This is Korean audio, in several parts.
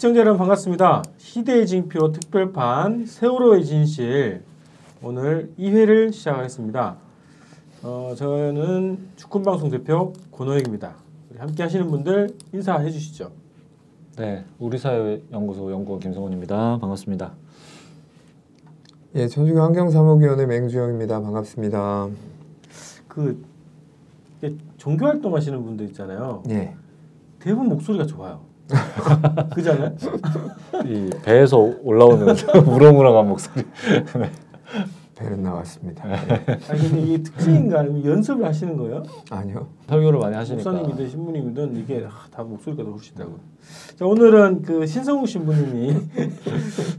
시청자 여러분 반갑습니다. 희대의 징표 특별판 세월호의 진실 오늘 2회를 시작하겠습니다. 저는 주권방송 대표 권호혁입니다. 함께 하시는 분들 인사해 주시죠. 네, 우리사회연구소 연구원 김성훈입니다. 반갑습니다. 예, 천주교 환경사무위원회 맹주영입니다. 반갑습니다. 종교 활동하시는 분들 있잖아요. 예. 대부분 목소리가 좋아요. 그잖아요. 이 배에서 올라오는 우렁우렁한 목소리. 네. 배는 나왔습니다. 아니 근데 이게 특징인가 아니면 연습을 하시는 거예요? 아니요. 설교를 많이 하시니까. 목사님이든 신부님이든 이게 다 목소리가 좋으시더라고요. 자, 오늘은 그 신성욱 신부님이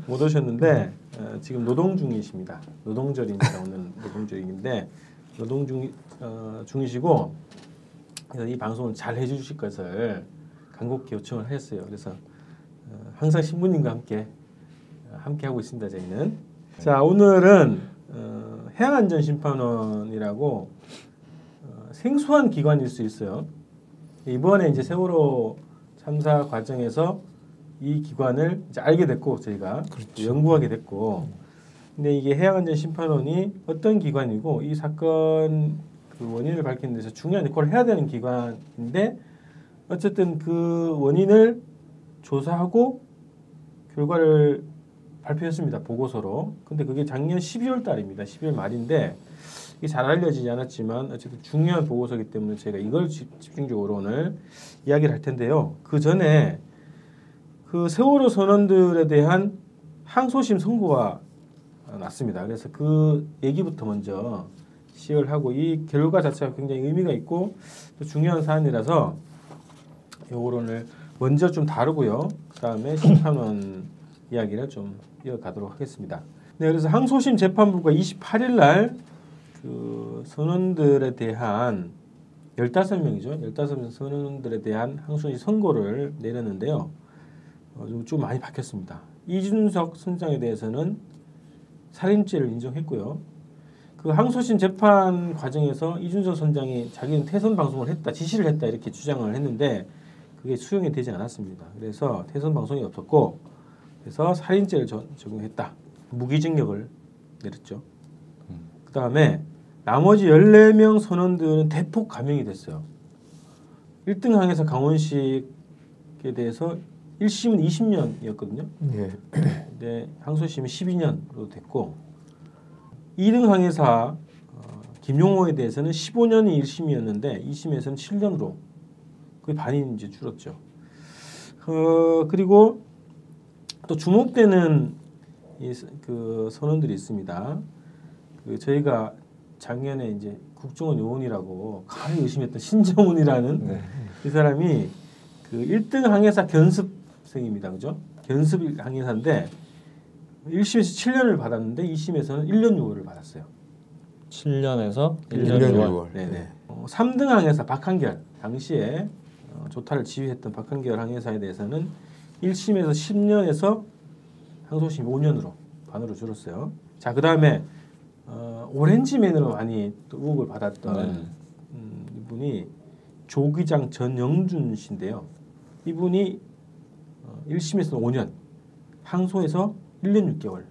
못 오셨는데 지금 노동 중이십니다. 노동절입니다. 오늘 노동절인데 노동 중이시고 그래서 이 방송을 잘 해주실 것을 간곡히 요청을 하셨어요. 그래서 항상 신부님과 함께 하고 있습니다. 저희는. 자, 오늘은 해양안전심판원이라고 생소한 기관일 수 있어요. 이번에 이제 세월호 참사 과정에서 이 기관을 이제 알게 됐고 저희가 그렇죠. 연구하게 됐고, 근데 이게 해양안전심판원이 어떤 기관이고 이 사건 그 원인을 밝히는 데서 중요한 역할을 해야 되는 기관인데 어쨌든 그 원인을 조사하고 결과를 발표했습니다. 보고서로. 근데 그게 작년 12월 달입니다. 12월 말인데 이게 잘 알려지지 않았지만 어쨌든 중요한 보고서이기 때문에 제가 이걸 집중적으로 오늘 이야기를 할 텐데요. 그 전에 그 세월호 선원들에 대한 항소심 선고가 났습니다. 그래서 그 얘기부터 먼저 시작을 하고 이 결과 자체가 굉장히 의미가 있고 또 중요한 사안이라서 요걸 오늘 먼저 좀 다루고요. 그 다음에 심판원 이야기를 좀 이어가도록 하겠습니다. 네, 그래서 항소심 재판부가 28일 날 그 선원들에 대한 15명이죠. 15명 선원들에 대한 항소심 선고를 내렸는데요. 좀 많이 바뀌었습니다. 이준석 선장에 대해서는 살인죄를 인정했고요. 그 항소심 재판 과정에서 이준석 선장이 자기는 퇴선 방송을 했다, 지시를 했다 이렇게 주장을 했는데 그게 수용이 되지 않았습니다. 그래서 퇴선 방송이 없었고 그래서 살인죄를 적용했다. 무기징역을 내렸죠. 그 다음에 나머지 14명 선원들은 대폭 감형이 됐어요. 1등 항해사 강원식에 대해서 1심은 20년이었거든요. 예. 근데 항소심은 12년으로 됐고 2등 항해사 김용호에 대해서는 15년이 1심이었는데 2심에서는 7년으로 그게 반이 이제 줄었죠. 그리고 또 주목되는 그 선원들이 있습니다. 그 저희가 작년에 이제 국정원 요원이라고 가히 의심했던 신정훈이라는 이 사람이 그 1등 항해사 견습생입니다. 그죠? 견습 항해사인데 1심에서 7년을 받았는데 2심에서는 1년 6월을 받았어요. 7년에서 1년 6월. 네네. 3등 항해사 박한결 당시에 조타를 지휘했던 박한결 항해사에 대해서는 1심에서 10년에서 항소심 5년으로 반으로 줄었어요. 자, 그 다음에 오렌지맨으로 많이 또 의혹을 받았던 이분이 조기장 전영준 씨인데요. 이분이 1심에서 5년, 항소에서 1년 6개월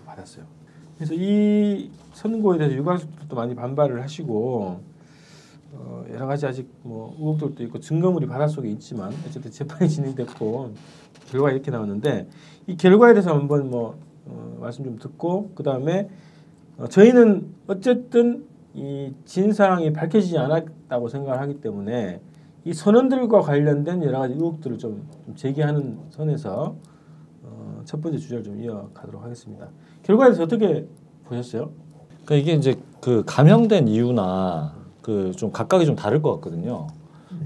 받았어요. 그래서 이 선고에 대해서 유가족들도 많이 반발을 하시고 여러 가지 아직 뭐 의혹들도 있고 증거물이 바닷속에 있지만 어쨌든 재판이 진행됐고 결과가 이렇게 나왔는데 이 결과에 대해서 한번 말씀 좀 듣고 그 다음에 저희는 어쨌든 이 진상이 밝혀지지 않았다고 생각을 하기 때문에 이 선원들과 관련된 여러 가지 의혹들을 좀 제기하는 선에서 첫 번째 주제를 좀 이어가도록 하겠습니다. 결과에 대해서 어떻게 보셨어요? 그러니까 이게 이제 그 감형된 이유나 그 좀 각각이 좀 다를 것 같거든요.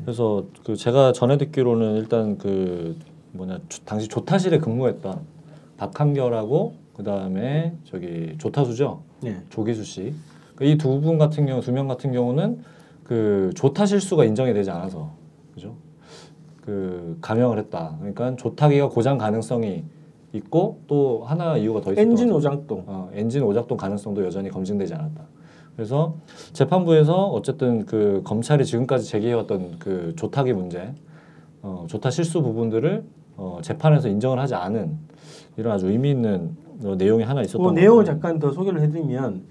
그래서 그 제가 전해 듣기로는 일단 그 당시 조타실에 근무했던 박한결하고 그 다음에 저기 조타수죠. 네. 조기수 씨. 이 두 분 같은 경우, 2명 같은 경우는 그 조타 실수가 인정이 되지 않아서, 그죠? 그 감형을 했다. 그러니까 조타기가 고장 가능성이 있고 또 하나 이유가 더 있었던 엔진 오작동. 엔진 오작동 가능성도 여전히 검증되지 않았다. 그래서 재판부에서 어쨌든 그 검찰이 지금까지 제기해왔던 그 조타기 문제, 조타 실수 부분들을 재판에서 인정을 하지 않은 이런 아주 의미 있는 내용이 하나 있었던 그 내용을 잠깐 더 소개를 해드리면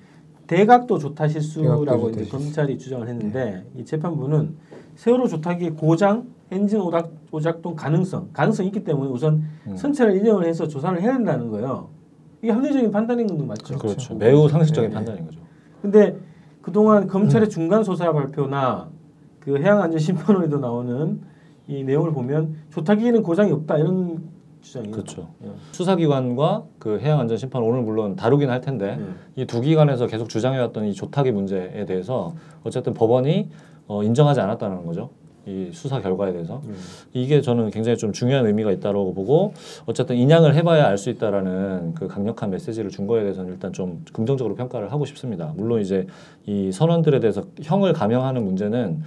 대각도 조타 실수라고 대각도 이제 조타 검찰이 주장을 했는데 이 재판부는 세월호 조타기의 고장, 엔진 오작동 가능성이 있기 때문에 우선 선체를 인정을 해서 조사를 해야 된다는 거예요. 이게 합리적인 판단인 건 맞죠? 그렇죠. 매우 상식적인 네. 판단인 거죠. 근데 그동안 검찰의 중간 수사 발표나 그 해양안전심판원에도 나오는 이 내용을 보면 조타기에는 고장이 없다 이런 주장이에요. 그렇죠. 수사기관과 그 해양안전심판 오늘 물론 다루긴 할 텐데 이 두 기관에서 계속 주장해왔던 이 조타기 문제에 대해서 어쨌든 법원이 인정하지 않았다는 거죠. 이 수사 결과에 대해서 이게 저는 굉장히 좀 중요한 의미가 있다고 보고 어쨌든 인양을 해봐야 알 수 있다라는 그 강력한 메시지를 준 거에 대해서는 일단 좀 긍정적으로 평가를 하고 싶습니다. 물론 이제 이 선원들에 대해서 형을 감형하는 문제는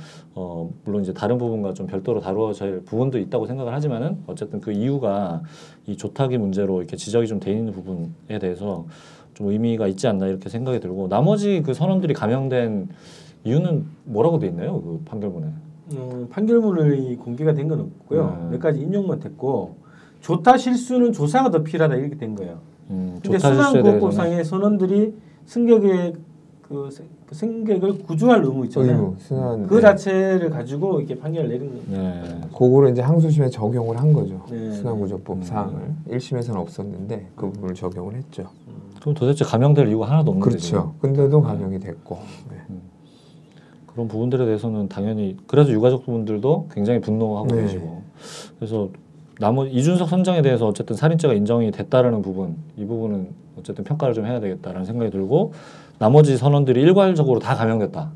물론 이제 다른 부분과 좀 별도로 다루어질 부분도 있다고 생각을 하지만은 어쨌든 그 이유가 이 조타기 문제로 이렇게 지적이 좀 돼 있는 부분에 대해서 좀 의미가 있지 않나 이렇게 생각이 들고 나머지 그 선원들이 감형된 이유는 뭐라고 돼 있나요? 그 판결문에? 판결문이 공개가 된 건 없고요. 몇 가지 인용만 됐고 조타 실수는 조사가 더 필요하다 이렇게 된 거예요. 근데 순환구호법상의 선원들이 승객의 그 승객을 구조할 의무 있잖아요. 그 자체를 가지고 이렇게 판결을 내린 거예요. 네. 그거를 이제 항소심에 적용을 한 거죠. 네. 순환구조법 사항을 1심에서는 없었는데 그 부분을 적용을 했죠. 그럼 도대체 감형될 이유가 하나도 없는데 그렇죠. 지금. 근데도 감형이 됐고. 네. 그런 부분들에 대해서는 당연히 그래서 유가족분들도 굉장히 분노하고 네. 계시고 그래서 이준석 선장에 대해서 어쨌든 살인죄가 인정이 됐다라는 부분 이 부분은 어쨌든 평가를 좀 해야 되겠다라는 생각이 들고 나머지 선원들이 일괄적으로 다 감형됐다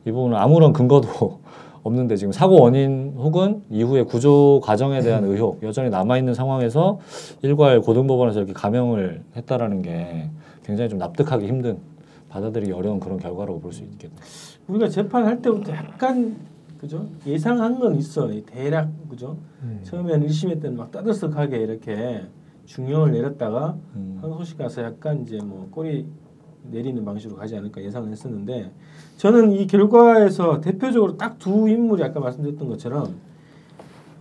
이 부분은 아무런 근거도 없는데 지금 사고 원인 혹은 이후의 구조 과정에 대한 의혹 여전히 남아있는 상황에서 일괄 고등법원에서 이렇게 감형을 했다라는 게 굉장히 좀 납득하기 힘든 받아들이기 어려운 그런 결과라고 볼 수 있겠네요. 우리가 재판할 때부터 약간 그죠 예상한 건 있어 대략 그죠 처음에는 1심에 때는 막 떠들썩하게 이렇게 중형을 내렸다가 항소심 가서 약간 이제 뭐 꼬리 내리는 방식으로 가지 않을까 예상을 했었는데 저는 이 결과에서 대표적으로 딱 두 인물이 아까 말씀드렸던 것처럼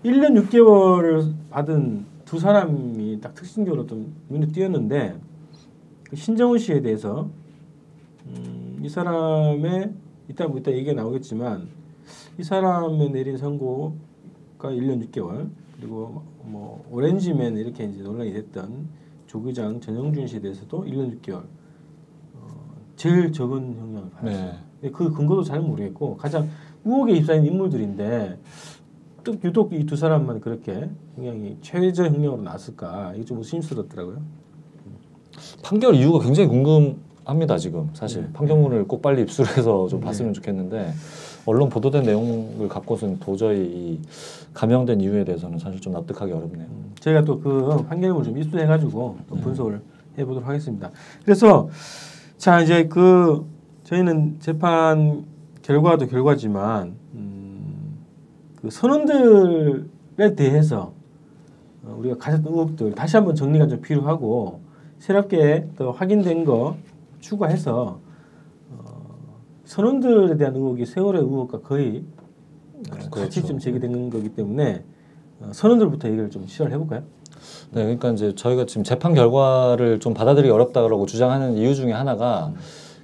1년 6개월을 받은 두 사람이 딱 특징적으로 좀 눈에 띄었는데 그 신정훈 씨에 대해서 이 사람의 이따 얘기가 나오겠지만 이 사람의 내린 선고가 1년 6개월 그리고 뭐 오렌지맨 이렇게 이제 논란이 됐던 조기장 전영준 씨에 대해서도 1년 6개월 제일 적은 형량을 받았어요. 네. 그 근거도 잘 모르겠고 가장 의혹에 휩싸인 인물들인데 또 유독 이 두 사람만 그렇게 형량이 최저 형량으로 나왔을까 이게 좀 의심스럽더라고요. 판결 이유가 굉장히 궁금합니다. 지금 사실 판결문을 꼭 빨리 입수해서 좀 봤으면 좋겠는데 언론 보도된 내용을 갖고서는 도저히 이 감형된 이유에 대해서는 사실 좀 납득하기 어렵네요. 저희가 또 그 판결문을 좀 입수해가지고 또 분석을 해보도록 하겠습니다. 그래서 자 이제 그 저희는 재판 결과도 결과지만 그 선원들에 대해서 우리가 가졌던 의혹들 다시 한번 정리가 좀 필요하고 새롭게 또 확인된 거 추가해서 선원들에 대한 의혹이 세월의 의혹과 거의 같이 좀 제기된 거기 때문에 선원들부터 얘기를 좀 시작을 해볼까요? 네, 그러니까 이제 저희가 지금 재판 결과를 좀 받아들이기 어렵다고 주장하는 이유 중에 하나가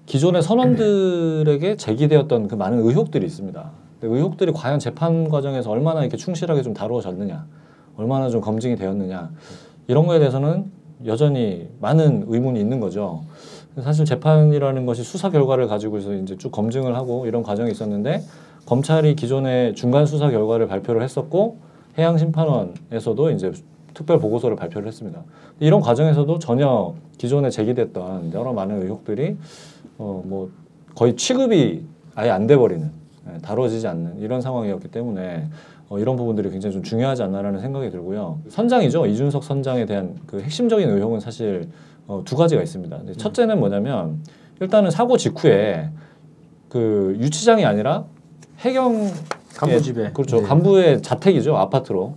기존의 선원들에게 제기되었던 그 많은 의혹들이 있습니다. 의혹들이 과연 재판 과정에서 얼마나 이렇게 충실하게 좀 다루어졌느냐, 얼마나 좀 검증이 되었느냐 이런 거에 대해서는 여전히 많은 의문이 있는 거죠. 사실 재판이라는 것이 수사 결과를 가지고서 이제 쭉 검증을 하고 이런 과정이 있었는데 검찰이 기존에 중간 수사 결과를 발표를 했었고 해양심판원에서도 이제 특별 보고서를 발표를 했습니다. 이런 과정에서도 전혀 기존에 제기됐던 여러 많은 의혹들이 뭐 거의 취급이 아예 안 돼버리는 다뤄지지 않는 이런 상황이었기 때문에 이런 부분들이 굉장히 좀 중요하지 않나라는 생각이 들고요. 선장이죠. 이준석 선장에 대한 그 핵심적인 의혹은 사실 두 가지가 있습니다. 첫째는 뭐냐면 일단은 사고 직후에 그 유치장이 아니라 해경 간부 집에 그렇죠. 간부의 자택이죠. 아파트로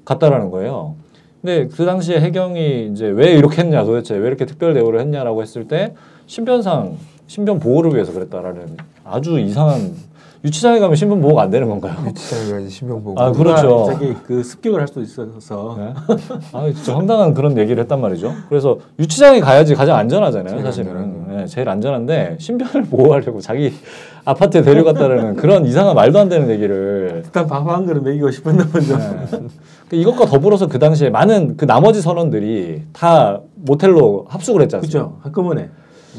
갔다라는 거예요. 근데 그 당시에 해경이 이제 왜 이렇게 했냐 도대체 왜 이렇게 특별 대우를 했냐라고 했을 때 신변상 신변 보호를 위해서 그랬다라는 아주 이상한 유치장에 가면 신변 보호가 안 되는 건가요? 유치장에 가야지 신병 보고. 아, 그렇죠. 자기 그 습격을 할 수도 있어서 네? 아, 진짜 황당한 그런 얘기를 했단 말이죠. 그래서 유치장에 가야지 가장 안전하잖아요, 제일 사실은. 안전하고. 네, 제일 안전한데 신변을 보호하려고 자기 아파트에 데려갔다라는 그런 이상한 말도 안 되는 얘기를. 일단 밥 한 그릇 먹이고 싶었나 보죠. 네. 이것과 더불어서 그 당시에 많은 그 나머지 선원들이 다 모텔로 합숙을 했지 않습니까? 그렇죠. 한꺼번에.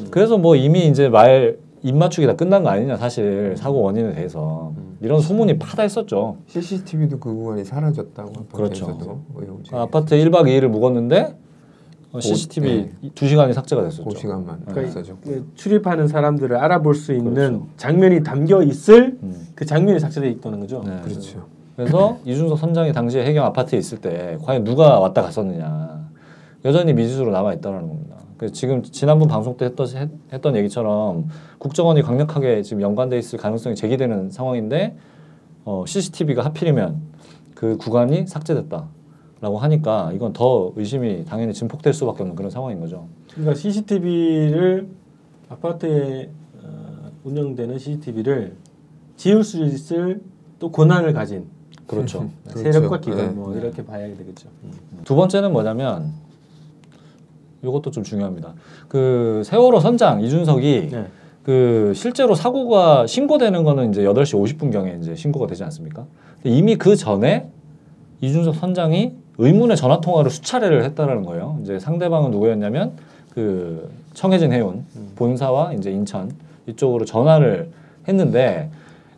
그래서 뭐 이미 이제 입 맞추기 다 끝난 거 아니냐 사실 사고 원인에 대해서 이런 소문이 파다했었죠. CCTV도 그 구간이 사라졌다고 그렇죠. 아파트에서도 의혹 제기. 아파트에 1박 2일을 묵었는데 CCTV 2시간이 삭제가 됐었죠. 그 시간만 없어졌고. 그 출입하는 사람들을 알아볼 수 있는 그렇죠. 장면이 담겨 있을 그 장면이 삭제돼 있다는 거죠. 네. 그렇죠. 그래서 이준석 선장이 당시에 해경 아파트에 있을 때 과연 누가 왔다 갔었느냐 여전히 미지수로 남아 있다는 겁니다. 그래서 지금 지난번 방송 때 했던 얘기처럼 국정원이 강력하게 지금 연관돼 있을 가능성이 제기되는 상황인데 CCTV가 하필이면 그 구간이 삭제됐다라고 하니까 이건 더 의심이 당연히 증폭될 수밖에 없는 그런 상황인 거죠. 그러니까 CCTV를 아파트에 운영되는 CCTV를 지울 수 있을 또 권한을 가진 그렇죠. 세력과 기관 네. 뭐 이렇게 봐야 되겠죠. 두 번째는 뭐냐면 이것도 좀 중요합니다. 그 세월호 선장 이준석이 네. 그 실제로 사고가 신고되는 거는 이제 8시 50분경에 이제 신고가 되지 않습니까? 근데 이미 그 전에 이준석 선장이 의문의 전화 통화를 수차례를 했다라는 거예요. 이제 상대방은 누구였냐면 그 청해진 해운 본사와 이제 인천 이쪽으로 전화를 했는데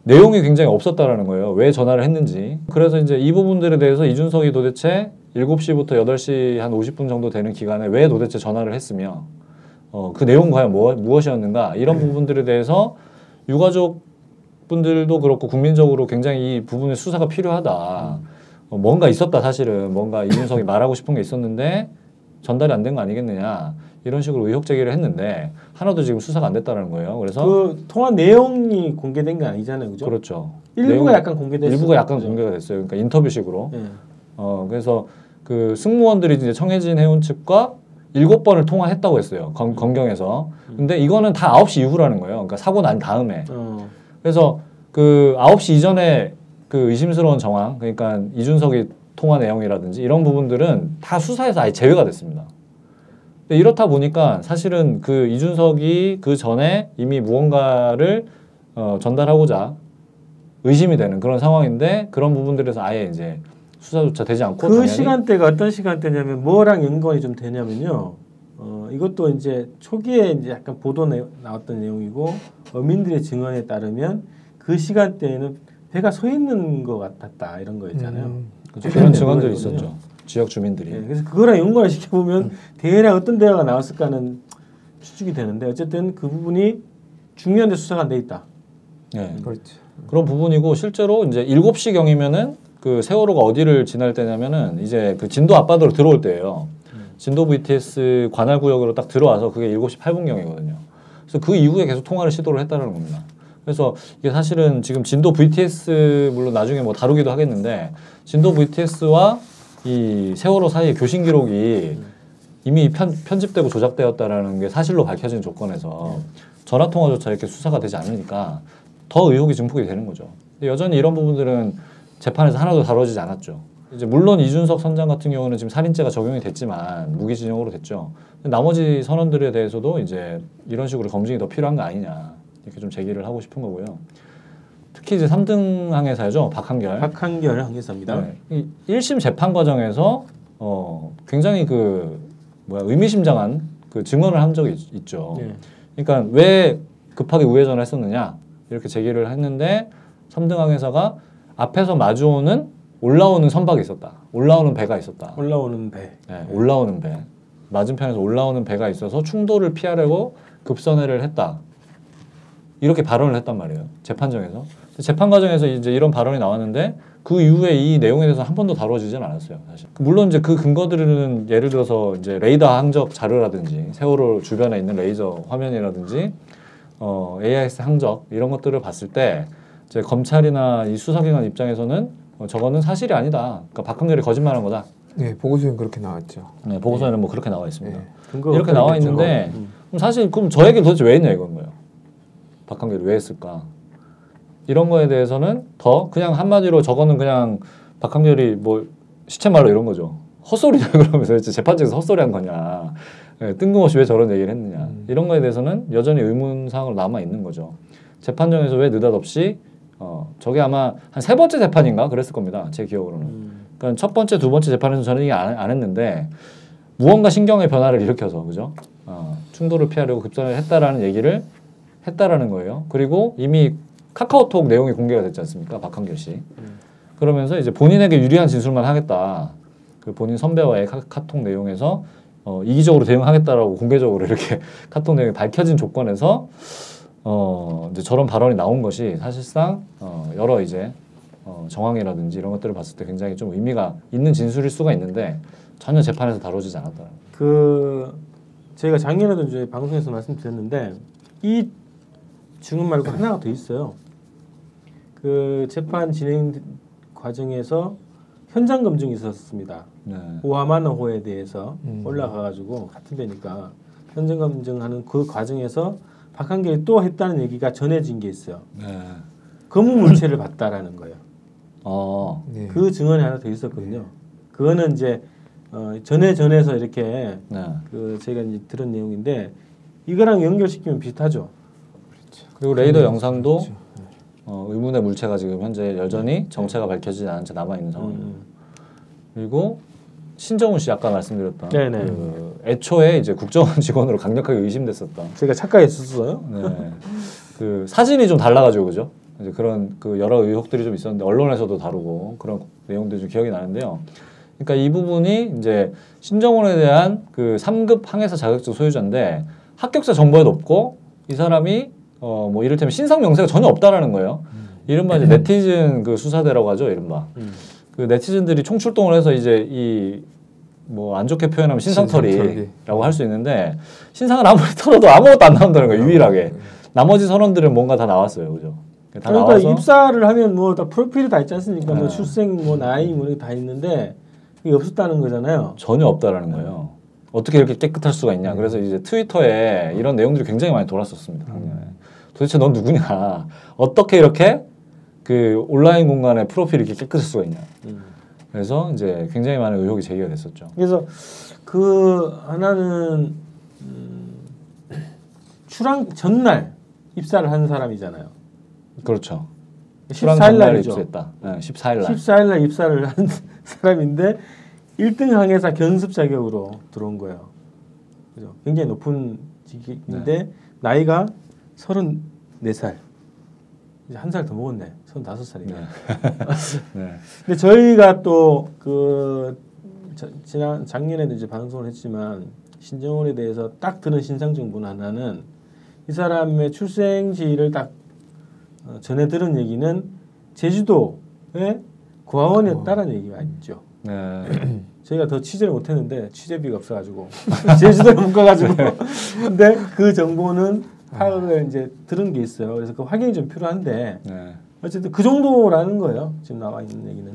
내용이 굉장히 없었다라는 거예요. 왜 전화를 했는지. 그래서 이제 이 부분들에 대해서 이준석이 도대체 7시부터 8시 한 50분 정도 되는 기간에 왜 도대체 전화를 했으며 그 내용은 과연 무엇이었는가 이런 부분들에 대해서 유가족 분들도 그렇고 국민적으로 굉장히 이 부분의 수사가 필요하다. 뭔가 있었다 사실은 뭔가 이준석이 말하고 싶은 게 있었는데 전달이 안 된 거 아니겠느냐 이런 식으로 의혹 제기를 했는데 하나도 지금 수사가 안 됐다는 거예요. 그래서 그 통화 내용이 공개된 게 아니잖아요, 그죠? 그렇죠. 일부가 약간 공개됐어요. 일부가 약간 공개가 됐어요. 그러니까 인터뷰식으로. 네. 그래서 그 승무원들이 이제 청해진 해운 측과 7번을 통화했다고 했어요. 검경에서. 근데 이거는 다 9시 이후라는 거예요. 그러니까 사고 난 다음에. 그래서 그 9시 이전에 그 의심스러운 정황, 그러니까 이준석이 통화 내용이라든지 이런 부분들은 다 수사에서 아예 제외가 됐습니다. 근데 이렇다 보니까 사실은 그 이준석이 그 전에 이미 무언가를 전달하고자 의심이 되는 그런 상황인데 그런 부분들에서 아예 이제 수사조차 되지 않고 그 당연히 시간대가 어떤 시간대냐면 뭐랑 연관이 좀 되냐면요. 이것도 이제 초기에 이제 약간 나왔던 내용이고 어민들의 증언에 따르면 그 시간대에는 배가 서 있는 것 같았다 이런 거 있잖아요. 그렇죠. 그런 증언들이 있었죠. 지역 주민들이. 네, 그래서 그거랑 연관을 시켜보면 대략 어떤 대화가 나왔을까는 추측이 되는데 어쨌든 그 부분이 중요한데 수사가 안 돼 있다. 네. 그렇죠. 그런 부분이고 실제로 이제 7시경이면은 그 세월호가 어디를 지날 때냐면은 이제 그 진도 앞바다로 들어올 때예요. 진도 VTS 관할 구역으로 딱 들어와서 그게 7시 8분경이거든요. 그래서 그 이후에 계속 통화를 시도를 했다는 겁니다. 그래서 이게 사실은 지금 진도 VTS 물론 나중에 뭐 다루기도 하겠는데 진도 VTS와 이 세월호 사이의 교신 기록이 이미 편집되고 조작되었다라는 게 사실로 밝혀진 조건에서 전화 통화조차 이렇게 수사가 되지 않으니까 더 의혹이 증폭이 되는 거죠. 근데 여전히 이런 부분들은 재판에서 하나도 다뤄지지 않았죠. 이제 물론 이준석 선장 같은 경우는 지금 살인죄가 적용이 됐지만 무기징역으로 됐죠. 나머지 선원들에 대해서도 이제 이런 식으로 검증이 더 필요한 거 아니냐 이렇게 좀 제기를 하고 싶은 거고요. 특히 이제 3등 항해사죠. 박한결 항해사입니다. 네. 이 1심 재판 과정에서 굉장히 그 의미심장한 그 증언을 한 적이 있죠. 네. 그러니까 왜 급하게 우회전을 했었느냐 이렇게 제기를 했는데 3등 항해사가 앞에서 마주오는 올라오는 선박이 있었다. 올라오는 배가 있었다. 올라오는 배. 네, 올라오는 배. 맞은편에서 올라오는 배가 있어서 충돌을 피하려고 급선회를 했다. 이렇게 발언을 했단 말이에요. 재판정에서. 재판 과정에서 이제 이런 발언이 나왔는데 그 이후에 이 내용에 대해서 한 번도 다뤄지진 않았어요. 사실. 물론 이제 그 근거들은 예를 들어서 이제 레이더 항적 자료라든지 세월호 주변에 있는 레이저 화면이라든지 AIS 항적 이런 것들을 봤을 때 이제 검찰이나 이 수사기관 입장에서는 저거는 사실이 아니다. 그러니까 박한결이 거짓말한 거다. 네, 보고서는 그렇게 나왔죠. 네, 보고서에는 뭐 그렇게 나와 있습니다. 네. 이렇게 나와 있는데 그럼 사실 그럼 저 얘기를 도대체 왜 했냐 이건 거예요. 박한결이 왜 했을까? 이런 거에 대해서는 더 그냥 한마디로 저거는 그냥 박한결이 뭐 시체말로 이런 거죠. 헛소리냐 그러면서 재판장에서 헛소리한 거냐. 예, 뜬금없이 왜 저런 얘기를 했느냐. 이런 거에 대해서는 여전히 의문사항으로 남아 있는 거죠. 재판정에서 왜 느닷없이 저게 아마 한 3번째 재판인가 그랬을 겁니다. 제 기억으로는. 그러니까 첫 번째, 두 번째 재판에서 저는 얘기 안 했는데 무언가 신경의 변화를 일으켜서 그죠? 충돌을 피하려고 급선을 했다라는 얘기를 했다라는 거예요. 그리고 이미 카카오톡 내용이 공개가 됐지 않습니까? 박한결 씨. 그러면서 이제 본인에게 유리한 진술만 하겠다. 그 본인 선배와의 카톡 내용에서 이기적으로 대응하겠다라고 공개적으로 이렇게 카톡 내용이 밝혀진 조건에서 이제 저런 발언이 나온 것이 사실상 여러 이제 정황이라든지 이런 것들을 봤을 때 굉장히 좀 의미가 있는 진술일 수가 있는데 전혀 재판에서 다뤄지지 않았다. 제가 작년에도 이제 방송에서 말씀드렸는데 이 증언 말고 하나가 더 있어요. 그 재판 진행 과정에서 현장 검증이 있었습니다. 네. 오하마노호에 대해서 올라가가지고 같은 데니까 현장 검증하는 그 과정에서 박한결이 또 했다는 얘기가 전해진 게 있어요. 네. 검은 물체를 봤다라는 거예요. 네. 그 증언이 하나 더 있었거든요. 그거는 이제 전해서 이렇게 네. 그 제가 이제 들은 내용인데 이거랑 연결시키면 비슷하죠. 그리고 레이더 영상도 그렇죠. 의문의 물체가 지금 현재 여전히 정체가 밝혀지지 않은 채 남아 있는 상황이에요. 그리고 신정훈 씨 아까 말씀드렸던 네네. 그 애초에 이제 국정원 직원으로 강력하게 의심됐었던. 제가 착각했었어요. 네. 그 사진이 좀 달라가지고 그죠? 이제 그런 그 여러 의혹들이 좀 있었는데 언론에서도 다루고 그런 내용들이 좀 기억이 나는데요. 그러니까 이 부분이 이제 신정훈에 대한 그 3급 항해사 자격증 소유자인데 합격자 정보에도 없고 이 사람이 뭐 이를테면 신상 명세가 전혀 없다라는 거예요. 이른바 이제 네티즌 그 수사대라고 하죠, 이른바. 그 네티즌들이 총출동을 해서 이제 이 뭐 안 좋게 표현하면 신상털이라고 할 수 있는데 신상을 아무리 털어도 아무것도 안 나온다는 거예요, 유일하게. 나머지 선원들은 뭔가 다 나왔어요, 그죠? 다 그러니까 나와서 입사를 하면 뭐 다 프로필이 다 있지 않습니까? 뭐 네. 출생, 뭐 나이, 뭐 이렇게 다 있는데 그게 없었다는 거잖아요. 전혀 없다라는 거예요. 어떻게 이렇게 깨끗할 수가 있냐. 그래서 이제 트위터에 이런 내용들이 굉장히 많이 돌았었습니다. 작년에. 도대체 넌 누구냐? 어떻게 이렇게 그 온라인 공간에 프로필이 이렇게 깨끗할 수가 있냐? 그래서 이제 굉장히 많은 의혹이 제기가 됐었죠. 그래서 그 하나는 출항 전날 입사를 한 사람이잖아요. 그렇죠. 14일 날이죠. 입수했다. 네, 14일 날. 14일 날 입사를 한 사람인데 1등 항해사 견습 자격으로 들어온 거예요. 그죠? 굉장히 높은 직인데 나이가 34살. 이제 한 살 더 먹었네. 35살이네. 네. 근데 저희가 또 그 지난 작년에도 이제 방송을 했지만 신정훈에 대해서 딱 들은 신상 정보는 하나는 이 사람의 출생지를 딱 전해 들은 얘기는 제주도의 고아원이었다라는 얘기가 있죠. 네. 저희가 더 취재를 못했는데 취재비가 없어가지고 제주도에 못 가가지고 근데 그 정보는 파악을 이제 들은 게 있어요. 그래서 그 확인이 좀 필요한데 네. 어쨌든 그 정도라는 거예요. 지금 나와 있는 얘기는.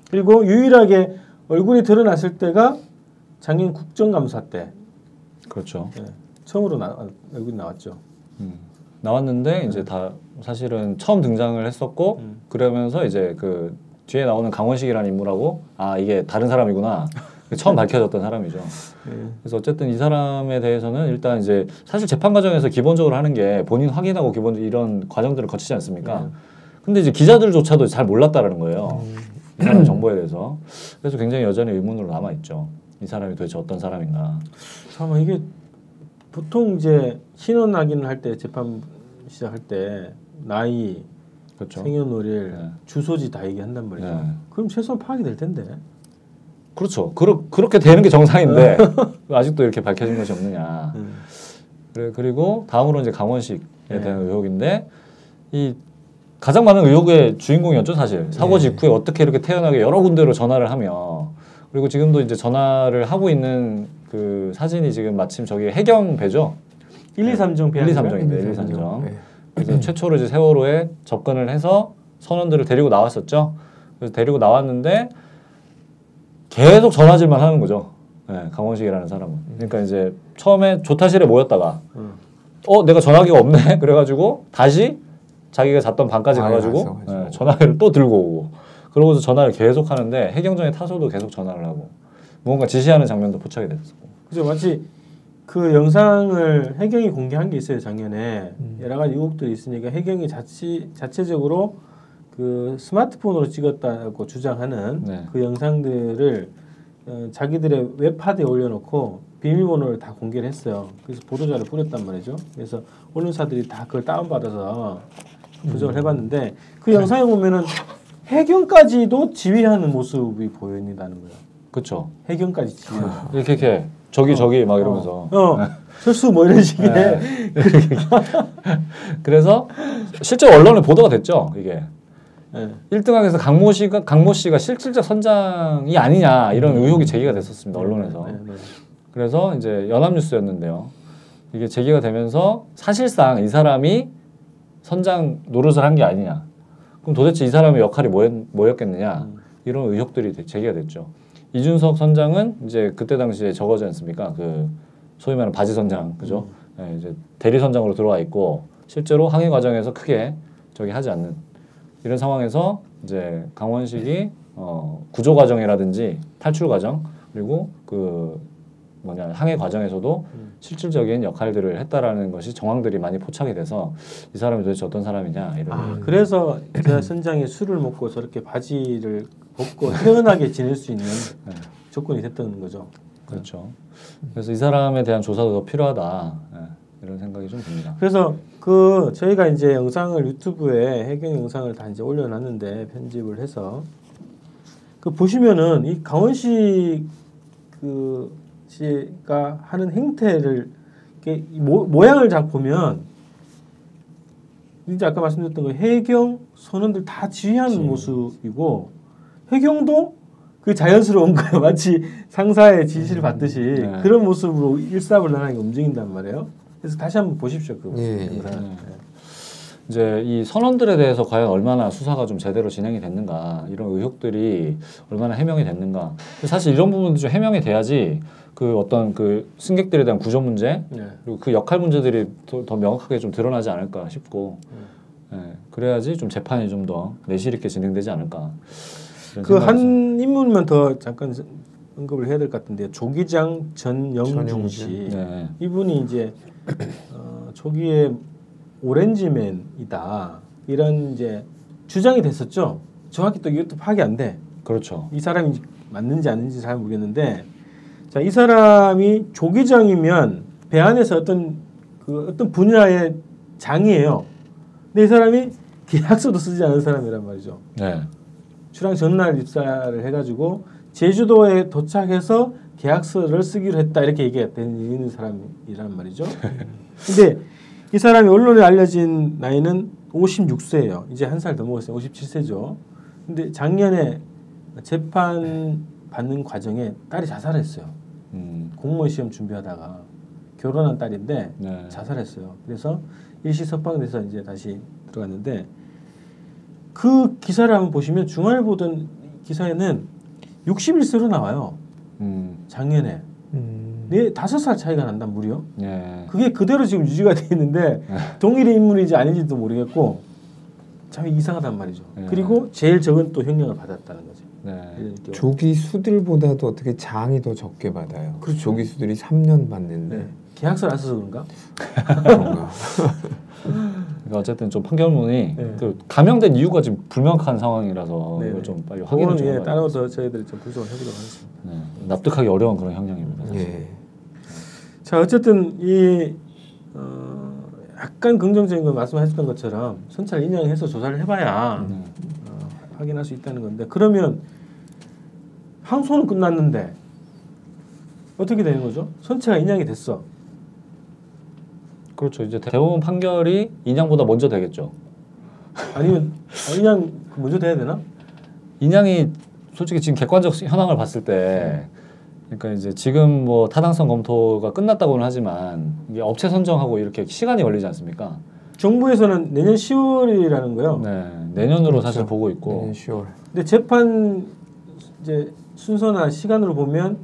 그리고 유일하게 얼굴이 드러났을 때가 작년 국정감사 때. 그렇죠. 네, 처음으로 얼굴이 나왔죠. 나왔는데 이제 다 사실은 처음 등장을 했었고 그러면서 이제 그 뒤에 나오는 강원식이라는 인물하고 아 이게 다른 사람이구나 처음 밝혀졌던 사람이죠. 그래서 어쨌든 이 사람에 대해서는 일단 이제 사실 재판 과정에서 기본적으로 하는 게 본인 확인하고 기본 이런 과정들을 거치지 않습니까? 근데 이제 기자들조차도 잘 몰랐다라는 거예요. 이 사람 정보에 대해서. 그래서 굉장히 여전히 의문으로 남아 있죠. 이 사람이 도대체 어떤 사람인가. 잠깐만 이게 보통 이제 신원 확인을 할 때 재판 시작할 때 나이, 그렇죠. 생년월일, 네. 주소지 다 얘기한단 말이죠. 네. 그럼 최소한 파악이 될 텐데. 그렇죠. 그렇게 되는 게 정상인데 아직도 이렇게 밝혀진 것이 없느냐. 그리고 다음으로 이제 강원식에 대한 의혹인데 이 가장 많은 의혹의 주인공이었죠, 사실. 사고 직후에 어떻게 이렇게 태연하게 여러 군데로 전화를 하며 그리고 지금도 이제 전화를 하고 있는 그 사진이 지금 마침 저기 해경배죠. 123정 배 123정인데 123정. 그래서 최초로 이제 세월호에 접근을 해서 선원들을 데리고 나왔었죠. 그래서 데리고 나왔는데 계속 전화질만 하는 거죠. 네, 강원식이라는 사람은. 그러니까 이제 처음에 조타실에 모였다가 내가 전화기가 없네. 그래가지고 다시 자기가 잤던 방까지 가가지고 전화기를 또 들고 오고 그러고서 전화를 계속 하는데 해경정에 타서도 계속 전화를 하고 뭔가 지시하는 장면도 포착이 됐었고. 그죠. 마치 그 영상을 해경이 공개한 게 있어요. 작년에 여러 가지 의혹들이 있으니까 해경이 자체적으로 그 스마트폰으로 찍었다고 주장하는 네. 그 영상들을 자기들의 웹하드에 올려놓고 비밀번호를 다 공개를 했어요. 그래서 보도자를 뿌렸단 말이죠. 그래서 언론사들이 다 그걸 다운받아서 분석을 해봤는데 그 영상에 보면은 해경까지도 지휘하는 모습이 보인다는 거예요. 그렇죠. 해경까지 지휘하는. 이렇게 저기 막 이러면서. 철수 뭐 이런 식의. 네. 그래서 실제 언론에 보도가 됐죠. 이게. 네. 1등항에서 강모 씨가 실질적 선장이 아니냐 이런 의혹이 제기가 됐었습니다. 언론에서. 네. 그래서 이제 연합뉴스였는데요. 이게 제기가 되면서 사실상 이 사람이 선장 노릇을 한 게 아니냐. 그럼 도대체 이 사람의 역할이 뭐였겠느냐. 이런 의혹들이 제기가 됐죠. 이준석 선장은 이제 그때 당시에 저거지 않습니까? 그 소위 말하는 바지 선장, 그죠? 네, 이제 대리 선장으로 들어와 있고 실제로 항해 과정에서 크게 저기 하지 않는 이런 상황에서 이제 강원식이 구조 과정이라든지 탈출 과정 그리고 그 항해 과정에서도 실질적인 역할들을 했다라는 것이 정황들이 많이 포착이 돼서 이 사람이 도대체 어떤 사람이냐 이런. 그래서 저 선장이 술을 먹고 저렇게 바지를 벗고 태연하게 지낼 수 있는 조건이 됐던 거죠. 그렇죠. 그래서 이 사람에 대한 조사도 더 필요하다 이런 생각이 좀 듭니다. 그래서 저희가 이제 영상을 유튜브에 해경 영상을 다 이제 올려놨는데 편집을 해서 그 보시면은 이 강원식 씨가 하는 행태를 모양을 잘 보면 이제 아까 말씀드렸던 거 해경 선원들 다 지휘하는 모습이고 해경도 그 자연스러운 거예요. 마치 상사의 지시를 받듯이 그런 모습으로 일사불란하게 움직인단 말이에요. 그래서 다시 한번 보십시오. 그 영상. 이제 이 선원들에 대해서 과연 얼마나 수사가 좀 제대로 진행이 됐는가 이런 의혹들이 얼마나 해명이 됐는가. 사실 이런 부분도 좀 해명이 돼야지 그 어떤 그 승객들에 대한 구조 문제 그리고 그 역할 문제들이 더 명확하게 좀 드러나지 않을까 싶고 그래야지 좀 재판이 좀 더 내실 있게 진행되지 않을까. 그 한 인물만 더 잠깐 언급을 해야 될 것 같은데 조기장 전영준 씨 이분이 이제 초기에 오렌지맨이다 이런 이제 주장이 됐었죠. 정확히 또 이것도 파악이 안 돼. 그렇죠. 이 사람이 맞는지 아닌지 잘 모르겠는데, 자, 이 사람이 조기장이면 배 안에서 어떤 분야의 장이에요. 근데 이 사람이 계약서도 쓰지 않은 사람이란 말이죠. 네. 출항 전날 입사를 해가지고 제주도에 도착해서 계약서를 쓰기로 했다 이렇게 얘기가 되는 사람이란 말이죠. 근데 이 사람이 언론에 알려진 나이는 56세예요. 이제 한 살 더 먹었어요. 57세죠. 근데 작년에 재판 받는 과정에 딸이 자살했어요. 공무원 시험 준비하다가 결혼한 딸인데 자살했어요. 그래서 일시 석방돼서 이제 다시 들어갔는데 그 기사를 한번 보시면 중앙일보던 기사에는 61세로 나와요. 작년에. 5살 차이가 난다 무려. 그게 그대로 지금 유지가 돼 있는데 동일의 인물인지 아닌지도 모르겠고 참 이상하단 말이죠. 그리고 제일 적은 또 형량을 받았다는 거죠. 조기수들보다도 어떻게 장이 더 적게 받아요. 그렇죠. 조기수들이 3년 받는데 계약서를 안 써서 그런가? 그런가? 그러니까 어쨌든 좀 판결문이 그 감형된 이유가 지금 불명확한 상황이라서 이걸 좀 빨리 확인을 좀 해봐야 따라서 저희들이 좀 분석을 해보도록 하겠습니다. 납득하기 어려운 그런 형량입니다. 자, 어쨌든 이 약간 긍정적인 걸 말씀하셨던 것처럼 선찰 인양해서 조사를 해봐야 확인할 수 있다는 건데 그러면 항소는 끝났는데 어떻게 되는 거죠? 선체가 인양이 됐어. 그렇죠. 이제 대법원 판결이 인양보다 먼저 되겠죠. 아니면 인양 먼저 돼야 되나? 인양이 솔직히 지금 객관적 현황을 봤을 때 그러니까 이제 지금 뭐 타당성 검토가 끝났다고는 하지만 이게 업체 선정하고 이렇게 시간이 걸리지 않습니까? 정부에서는 내년 10월이라는 거요. 네, 내년으로 그렇죠. 사실 보고 있고. 내년 10월. 근데 재판 이제 순서나 시간으로 보면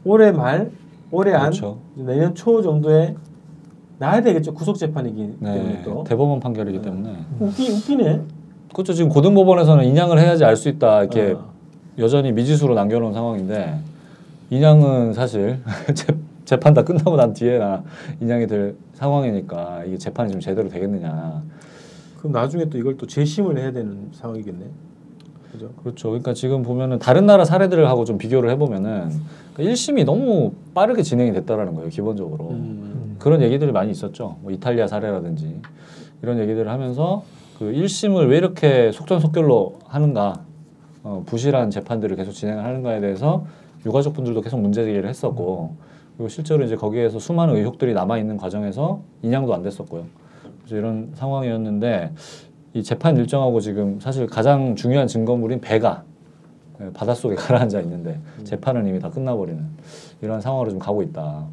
올해 말, 올해 안, 그렇죠. 내년 초 정도에 나야 되겠죠. 구속 재판이기 때문에 네, 또 대법원 판결이기 때문에. 웃기네. 그렇죠. 지금 고등법원에서는 인양을 해야지 알 수 있다 이렇게 어. 여전히 미지수로 남겨놓은 상황인데 인양은 사실 재판 다 끝나고 난 뒤에나 인양이 될 상황이니까 이게 재판이 좀 제대로 되겠느냐. 그럼 나중에 또 이걸 또 재심을 해야 되는 상황이겠네. 그죠? 그렇죠. 그러니까 지금 보면은 다른 나라 사례들을 하고 좀 비교를 해보면은 1심이 너무 빠르게 진행이 됐다라는 거예요. 기본적으로. 그런 얘기들이 많이 있었죠. 뭐 이탈리아 사례라든지 이런 얘기들을 하면서 그 1심을 왜 이렇게 속전속결로 하는가, 부실한 재판들을 계속 진행을 하는가에 대해서 유가족분들도 계속 문제 제기를 했었고, 그리고 실제로 이제 거기에서 수많은 의혹들이 남아 있는 과정에서 인양도 안 됐었고요. 그래서 이런 상황이었는데 이 재판 일정하고 지금 사실 가장 중요한 증거물인 배가 바닷속에 가라앉아 있는데 재판은 이미 다 끝나버리는 이런 상황으로 좀 가고 있다.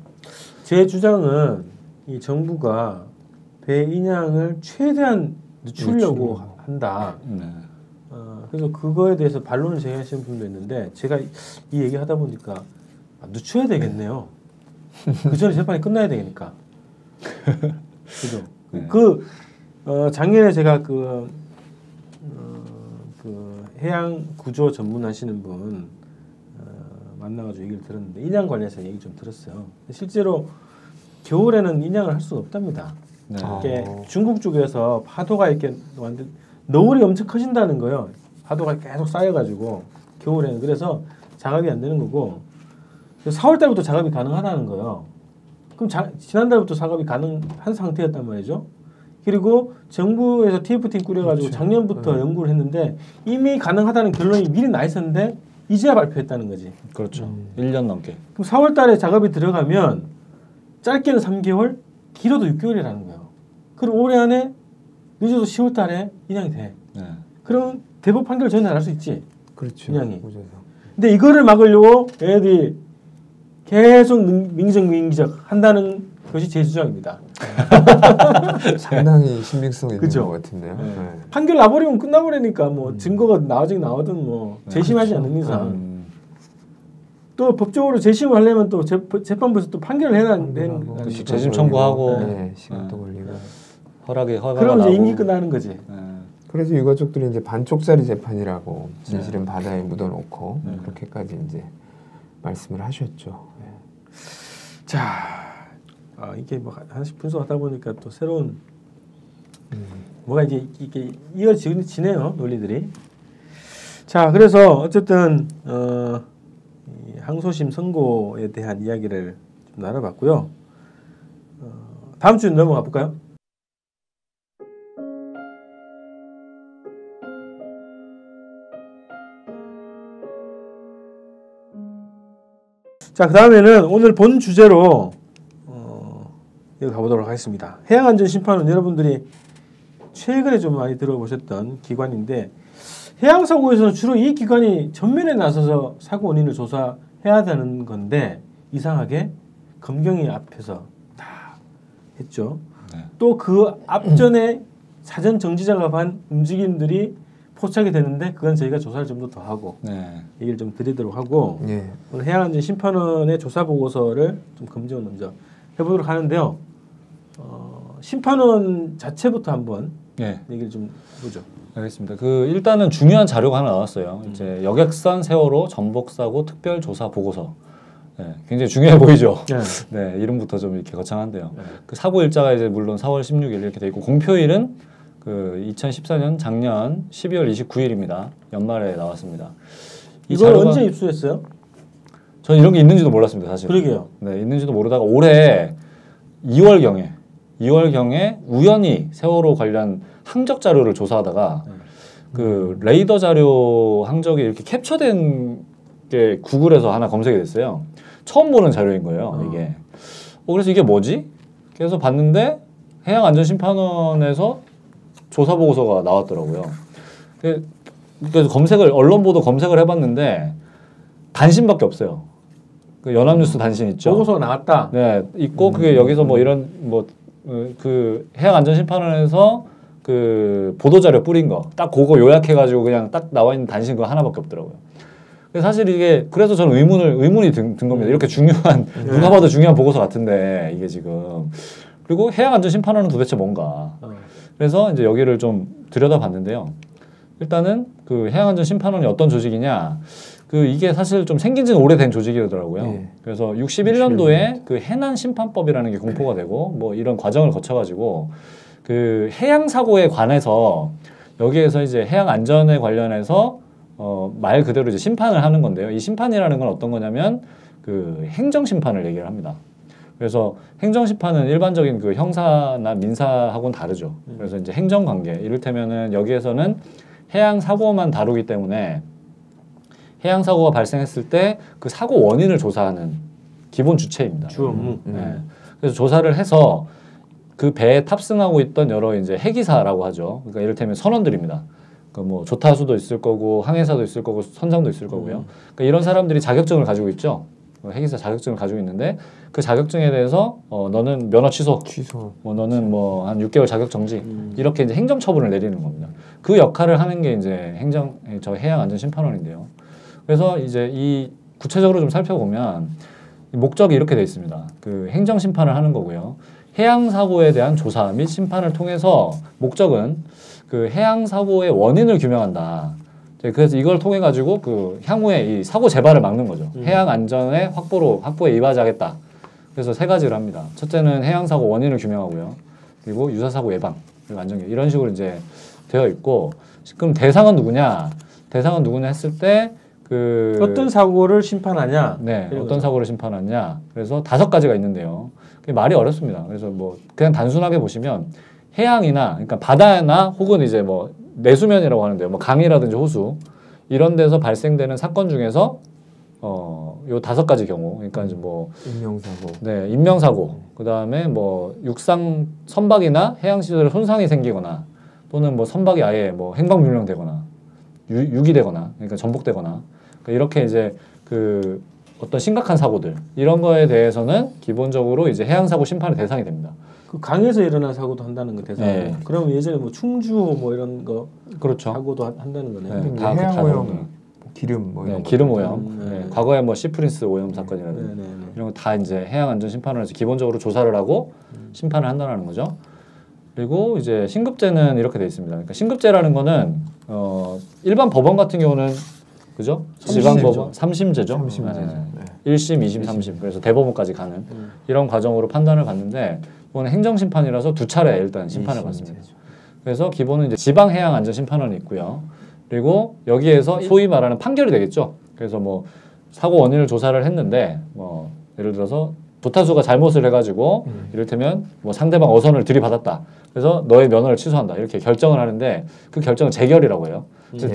제 주장은 이 정부가 배 인양을 최대한 늦추려고 한다. 네. 그래서 그거에 대해서 반론을 제기하시는 분도 있는데 제가 이 얘기 하다 보니까 늦춰야 되겠네요. 그 전에 재판이 끝나야 되니까. 그죠? 네. 작년에 제가 그 해양 구조 전문하시는 분 만나가지고 얘기를 들었는데 인양 관련해서 얘기 좀 들었어요. 실제로 겨울에는 인양을 할 수가 없답니다. 네. 이렇게 중국 쪽에서 파도가 이렇게 완전 너울이 엄청 커진다는 거예요. 파도가 계속 쌓여가지고 겨울에는 그래서 작업이 안 되는 거고 4월 달부터 작업이 가능하다는 거예요. 그럼 지난달부터 작업이 가능한 상태였단 말이죠. 그리고 정부에서 TF팀 꾸려가지고 그렇죠. 작년부터 연구를 했는데 이미 가능하다는 결론이 미리 나 있었는데 이제야 발표했다는 거지. 그렇죠. 1년 넘게. 그럼 4월 달에 작업이 들어가면 짧게는 3개월, 길어도 6개월이라는 거예요. 그럼 올해 안에 늦어도 10월 달에 인양이 돼. 네. 그럼 대법 판결 전에 날 수 있지. 그렇죠. 인양이. 오셔서. 근데 이거를 막으려고 애들이 계속 민기적 한다는 것이 제 주장입니다. 상당히 신빙성 있는 그죠? 것 같은데요. 네. 네. 판결 나버리면 끝나버리니까 뭐 증거가 나오든 뭐 재심하지 그렇죠. 않는 이상 또 법적으로 재심을 하려면 또 재판부에서 또 판결을 해야 되는 또 거죠. 시간 재심 걸리고, 청구하고. 네, 시간도 걸리고. 허가가 그럼 이제 나고. 임기 끝나는 거지. 네. 그래서 유가족들이 이제 반쪽짜리 재판이라고 진실은 바다에 묻어놓고 그렇게까지 이제 말씀을 하셨죠. 네. 자, 이게 뭐 하나씩 분석하다 보니까 또 새로운 뭐가 이제 이게 이어지네요 논리들이. 자, 그래서 어쨌든 이 항소심 선고에 대한 이야기를 좀 나눠봤고요. 다음 주에 넘어가 볼까요? 자, 그 다음에는 오늘 본 주제로 여기 가보도록 하겠습니다. 해양안전심판은 여러분들이 최근에 좀 많이 들어보셨던 기관인데 해양사고에서는 주로 이 기관이 전면에 나서서 사고 원인을 조사해야 되는 건데 이상하게 검경이 앞에서 다 했죠. 네. 또 그 앞전에 사전 정지 작업한 움직임들이 포착이 되는데 그건 저희가 조사를 좀 더 하고 네. 얘기를 좀 드리도록 하고 예. 오늘 해양안전심판원의 조사 보고서를 좀 검증을 먼저 해보도록 하는데요. 심판원 자체부터 한번 네. 얘기를 좀 해보죠. 알겠습니다. 일단은 중요한 자료가 하나 나왔어요. 이제 여객선 세월호 전복사고 특별조사 보고서. 네, 굉장히 중요해 보이죠. 네, 이름부터 좀 이렇게 거창한데요. 네. 그 사고 일자가 이제 물론 4월 16일 이렇게 돼 있고 공표일은 2014년 작년 12월 29일입니다. 연말에 나왔습니다. 이걸 언제 입수했어요? 저는 이런 게 있는지도 몰랐습니다, 사실. 그러게요. 네, 있는지도 모르다가 올해 2월경에 우연히 세월호 관련 항적 자료를 조사하다가 그 레이더 자료 항적이 이렇게 캡처된 게 구글에서 하나 검색이 됐어요. 처음 보는 자료인 거예요, 이게. 그래서 이게 뭐지? 그래서 봤는데 해양안전심판원에서 조사 보고서가 나왔더라고요. 그래서 언론 보도 검색을 해봤는데 단신밖에 없어요. 그 연합뉴스 단신 있죠. 보고서가 나왔다. 네, 있고 그게 여기서 뭐 이런 그 해양안전심판원에서 그 보도자료 뿌린 거 딱 그거 요약해가지고 그냥 딱 나와 있는 단신 그거 하나밖에 없더라고요. 사실 이게 그래서 저는 의문이 든 겁니다. 이렇게 중요한 누가 봐도 중요한 보고서 같은데 이게 지금 그리고 해양안전심판원은 도대체 뭔가. 그래서 이제 여기를 좀 들여다봤는데요. 일단은 그 해양안전심판원이 어떤 조직이냐. 그 이게 사실 좀 생긴 지는 오래된 조직이더라고요. 네. 그래서 61년도에 그 해난심판법이라는 게 공포가 되고 뭐 이런 과정을 거쳐가지고 그 해양 사고에 관해서 여기에서 이제 해양 안전에 관련해서 말 그대로 이제 심판을 하는 건데요. 이 심판이라는 건 어떤 거냐면 그 행정심판을 얘기를 합니다. 그래서 행정심판은 일반적인 그 형사나 민사하고는 다르죠. 그래서 이제 행정관계, 이를테면은 여기에서는 해양 사고만 다루기 때문에 해양 사고가 발생했을 때 그 사고 원인을 조사하는 기본 주체입니다. 주 업무. 네. 그래서 조사를 해서 그 배에 탑승하고 있던 여러 이제 해기사라고 하죠. 그러니까 이를테면 선원들입니다. 그 뭐 조타수도 있을 거고 항해사도 있을 거고 선장도 있을 거고요. 그러니까 이런 사람들이 자격증을 가지고 있죠. 해기사 자격증을 가지고 있는데 그 자격증에 대해서 너는 면허 취소, 뭐 너는 뭐 한 6개월 자격 정지 이렇게 이제 행정 처분을 내리는 겁니다. 그 역할을 하는 게 이제 저 해양안전심판원인데요. 그래서 이제 이 구체적으로 좀 살펴보면 목적이 이렇게 돼 있습니다. 그 행정심판을 하는 거고요. 해양사고에 대한 조사 및 심판을 통해서 목적은 그 해양사고의 원인을 규명한다. 그래서 이걸 통해 가지고 그 향후에 이 사고 재발을 막는 거죠. 해양 안전의 확보에 이바지하겠다. 그래서 세 가지를 합니다. 첫째는 해양 사고 원인을 규명하고요. 그리고 유사 사고 예방, 그리고 안전계 이런 식으로 이제 되어 있고, 그럼 대상은 누구냐? 대상은 누구냐 했을 때 그 어떤 사고를 심판하냐? 네, 어떤 사고를 심판하냐. 그래서 5가지가 있는데요. 그게 말이 어렵습니다. 그래서 뭐 그냥 단순하게 보시면 해양이나 그러니까 바다나 혹은 이제 뭐 내수면이라고 하는데요. 뭐 강이라든지 호수 이런 데서 발생되는 사건 중에서 요 5가지 경우, 그러니까 이제 뭐 인명사고, 네, 인명사고, 그 다음에 뭐 육상 선박이나 해양 시설에 손상이 생기거나 또는 뭐 선박이 아예 뭐 행방불명되거나 유기되거나, 그러니까 전복되거나, 그러니까 이렇게 이제 그 어떤 심각한 사고들 이런 거에 대해서는 기본적으로 이제 해양사고 심판의 대상이 됩니다. 그 강에서 일어난 사고도 한다는 거 대상. 네. 그럼 예전에 뭐 충주호 뭐 이런 거 그렇죠. 사고도 한다는 거네요. 네. 다 해양오염, 기름 뭐 이런 네, 기름 오염. 네. 네. 과거에 뭐 시프린스 오염 사건이라든지 네, 네, 네. 이런 거 다 이제 해양안전심판원에서 기본적으로 조사를 하고 심판을 한다는 거죠. 그리고 이제 신급제는 이렇게 돼 있습니다. 그러니까 신급제라는 거는 일반 법원 같은 경우는 그죠? 지방법원 3심제죠. 3심제죠. 네. 1심, 2심, 3심. 그래서 대법원까지 가는 이런 과정으로 판단을 받는데 이번에 행정심판이라서 2차례 일단 심판을 받습니다. 그래서 기본은 이제 지방해양안전심판원이 있고요. 그리고 여기에서 소위 말하는 판결이 되겠죠. 그래서 뭐 사고 원인을 조사를 했는데 뭐 예를 들어서 조타수가 잘못을 해가지고 이를테면 뭐 상대방 어선을 들이받았다. 그래서 너의 면허를 취소한다. 이렇게 결정을 하는데 그 결정은 재결이라고 해요. 그래서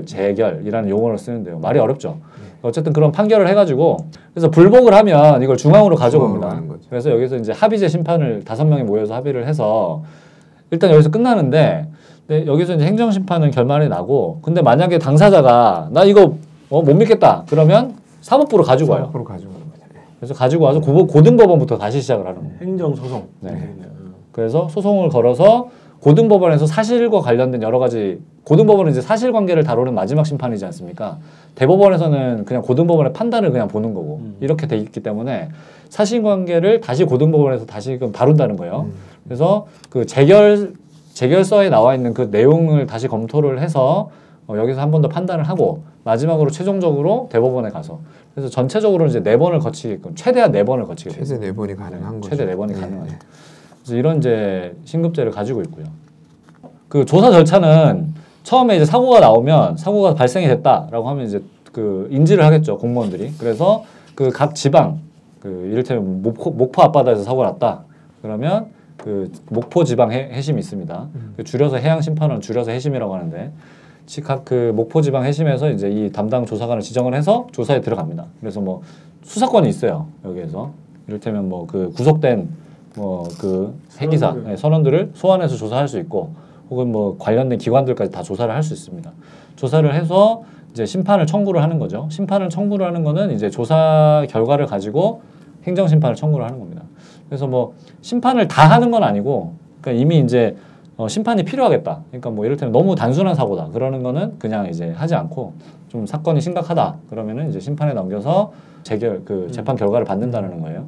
재결이라는 용어를 쓰는데요. 말이 어렵죠. 어쨌든 그런 판결을 해가지고 그래서 불복을 하면 이걸 중앙으로 가져옵니다. 그래서 여기서 이제 합의제 심판을 5명이 모여서 합의를 해서 일단 여기서 끝나는데 여기서 이제 행정심판은 결말이 나고 근데 만약에 당사자가 나 이거 못 믿겠다 그러면 사법부로 가지고 와요. 사법부로 가지고 와요. 그래서 가지고 와서 고등법원부터 다시 시작을 하는 거예요. 행정소송. 네. 그래서 소송을 걸어서 고등법원에서 사실과 관련된 여러 가지 고등법원은 이제 사실관계를 다루는 마지막 심판이지 않습니까? 대법원에서는 그냥 고등법원의 판단을 그냥 보는 거고 이렇게 돼 있기 때문에 사실관계를 다시 고등법원에서 다시금 다룬다는 거예요. 그래서 그 재결서에 나와 있는 그 내용을 다시 검토를 해서 여기서 한 번 더 판단을 하고 마지막으로 최종적으로 대법원에 가서 그래서 전체적으로 이제 4번을 거치게끔 최대한 4번을 거치게 돼요. 최대 4번이 가능한 거죠. 최대 4번이 가능하죠. 그래서 이런 이제 신급제를 가지고 있고요. 그 조사 절차는 처음에 이제 사고가 나오면 사고가 발생이 됐다라고 하면 이제 그 인지를 하겠죠, 공무원들이. 그래서 그 각 지방 그 이를테면 목포 앞바다에서 사고가 났다. 그러면 그 목포 지방 해심이 있습니다. 줄여서 해양심판원 줄여서 해심이라고 하는데 각 그 목포 지방 해심에서 이제 이 담당 조사관을 지정을 해서 조사에 들어갑니다. 그래서 뭐 수사권이 있어요, 여기에서. 이를테면 뭐 그 구속된 뭐 그 해기사 선원들을 소환해서 조사할 수 있고 혹은 뭐 관련된 기관들까지 다 조사를 할 수 있습니다. 조사를 해서 이제 심판을 청구를 하는 거죠. 심판을 청구를 하는 거는 이제 조사 결과를 가지고 행정심판을 청구를 하는 겁니다. 그래서 뭐 심판을 다 하는 건 아니고 그러니까 이미 이제 심판이 필요하겠다. 그러니까 뭐 이를테면 너무 단순한 사고다. 그러는 거는 그냥 이제 하지 않고 좀 사건이 심각하다. 그러면은 이제 심판에 넘겨서 재판 결과를 받는다는 거예요.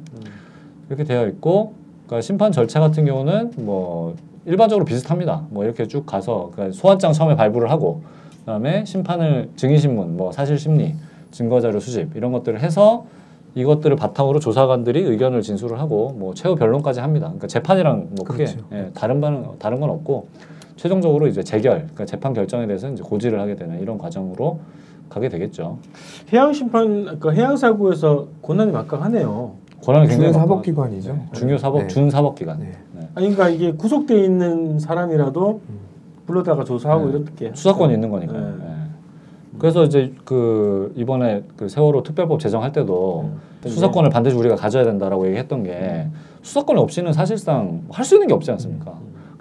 이렇게 되어 있고 그러니까 심판 절차 같은 경우는 뭐 일반적으로 비슷합니다. 뭐 이렇게 쭉 가서 그러니까 소환장 처음에 발부를 하고 그다음에 심판을 증인신문, 뭐 사실심리, 증거자료 수집 이런 것들을 해서 이것들을 바탕으로 조사관들이 의견을 진술을 하고 뭐 최후 변론까지 합니다. 그러니까 재판이랑 뭐 크게 그렇죠. 다른 건 없고 최종적으로 이제 재결, 그러니까 재판 결정에 대해서 이제 고지를 하게 되는 이런 과정으로 가게 되겠죠. 해양 심판 그 해양 사고에서 권한이 막강하네요. 권한이 굉장히 중요 많고, 사법기관이죠. 중요 사법, 네. 준사법기관. 네. 네. 아니 그러니까 이게 구속돼 있는 사람이라도 불러다가 조사하고 네. 이렇게 수사권이 있는 거니까요. 네. 네. 그래서 이제 그 이번에 그 세월호 특별법 제정할 때도 수사권을 반드시 우리가 가져야 된다라고 얘기했던 게 수사권이 없이는 사실상 할 수 있는 게 없지 않습니까?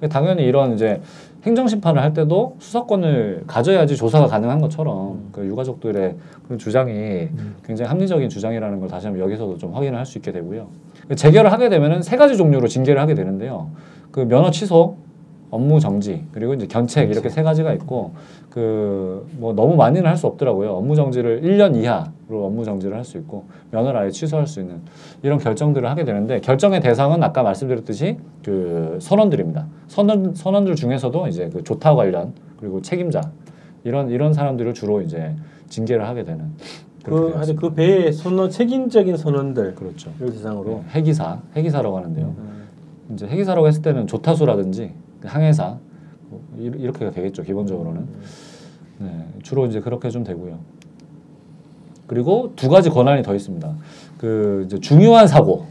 당연히 이런 이제 행정심판을 할 때도 수사권을 가져야지 조사가 가능한 것처럼 그 유가족들의 그런 주장이 굉장히 합리적인 주장이라는 걸 다시 한번 여기서도 좀 확인을 할 수 있게 되고요. 재결을 하게 되면은 세 가지 종류로 징계를 하게 되는데요. 그 면허 취소, 업무 정지, 그리고 이제 견책 이렇게 세 가지가 있고 그 뭐 너무 많이는 할 수 없더라고요. 업무 정지를 1년 이하로 업무 정지를 할 수 있고 면허를 아예 취소할 수 있는 이런 결정들을 하게 되는데 결정의 대상은 아까 말씀드렸듯이 그 선원들입니다. 선원들 중에서도 이제 그 조타 관련 그리고 책임자 이런 사람들을 주로 이제 징계를 하게 되는 그 배에 책임적인 선원들 그렇죠. 대상으로 해기사라고 하는데요. 이제 해기사라고 했을 때는 조타수라든지 항해사 이렇게가 되겠죠. 기본적으로는 네, 주로 이제 그렇게 좀 되고요. 그리고 두 가지 권한이 더 있습니다. 그 이제 중요한 사고,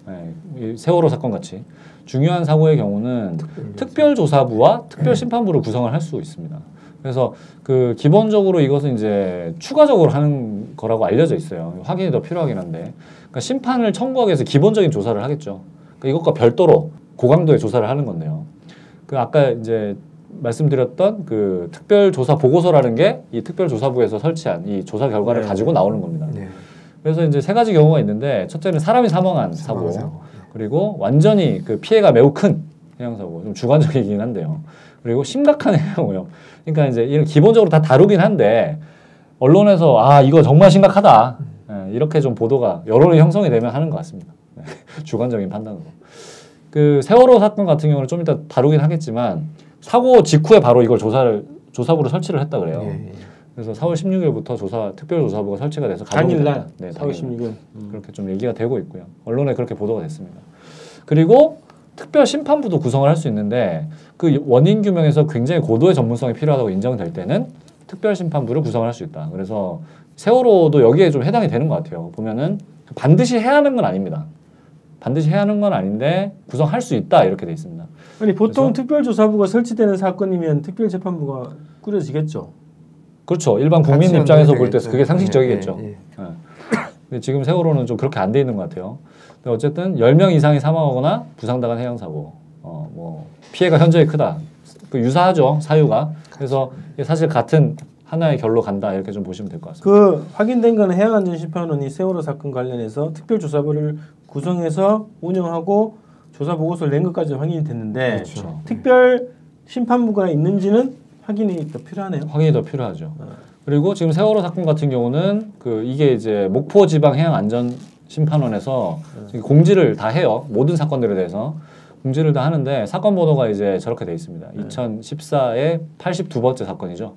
네, 이 세월호 사건 같이 중요한 사고의 경우는 특별조사부와 특별심판부를 구성을 할 수 있습니다. 그래서 그 기본적으로 이것은 이제 추가적으로 하는 거라고 알려져 있어요. 확인이 더 필요하긴 한데, 그러니까 심판을 청구하기 위해서 기본적인 조사를 하겠죠. 그러니까 이것과 별도로 고강도의 조사를 하는 건데요. 그 아까 이제 말씀드렸던 그 특별조사 보고서라는 게 이 특별조사부에서 설치한 이 조사 결과를 가지고 나오는 겁니다. 네. 그래서 이제 세 가지 경우가 있는데 첫째는 사람이 사망한 사고. 그리고 완전히 그 피해가 매우 큰 해양사고, 좀 주관적이긴 한데요. 그리고 심각한 해양오염. 그러니까 이제 이런 기본적으로 다 다루긴 한데 언론에서 아 이거 정말 심각하다 이렇게 좀 보도가 여론이 형성이 되면 하는 것 같습니다. 주관적인 판단으로. 그 세월호 사건 같은 경우는 좀 이따 다루긴 하겠지만 사고 직후에 바로 이걸 조사부를 설치를 했다 그래요. 예. 그래서 4월 16일부터 특별조사부가 설치가 돼서 당일날 네, 4월 16일 그렇게 좀 얘기가 되고 있고요. 언론에 그렇게 보도가 됐습니다. 그리고 특별심판부도 구성을 할 수 있는데 그 원인 규명에서 굉장히 고도의 전문성이 필요하다고 인정될 때는 특별심판부를 구성을 할 수 있다. 그래서 세월호도 여기에 좀 해당이 되는 것 같아요. 보면은 반드시 해야 하는 건 아닙니다. 반드시 해야 하는 건 아닌데 구성할 수 있다 이렇게 돼 있습니다. 아니 보통 그래서? 특별조사부가 설치되는 사건이면 특별재판부가 꾸려지겠죠. 그렇죠. 일반 국민 입장에서 볼 때 그게 상식적이겠죠. 예. 근데 지금 세월호는 좀 그렇게 안 돼 있는 것 같아요. 근데 어쨌든 10명 이상이 사망하거나 부상당한 해양사고, 뭐 피해가 현저히 크다. 그 유사하죠 사유가. 그래서 사실 같은 하나의 결로 간다 이렇게 좀 보시면 될 것 같습니다. 그 확인된 건 해양안전심판원이 세월호 사건 관련해서 특별조사부를 구성해서 운영하고 조사 보고서를 낸 것까지 확인이 됐는데 그렇죠. 특별심판부가 있는지는 확인이 더 필요하네요. 확인이 더 필요하죠. 그리고 지금 세월호 사건 같은 경우는 그 이게 이제 목포지방해양안전심판원에서 공지를 다 해요. 모든 사건들에 대해서 공지를 다 하는데 사건 번호가 이제 저렇게 돼 있습니다. 2014의 82번째 사건이죠.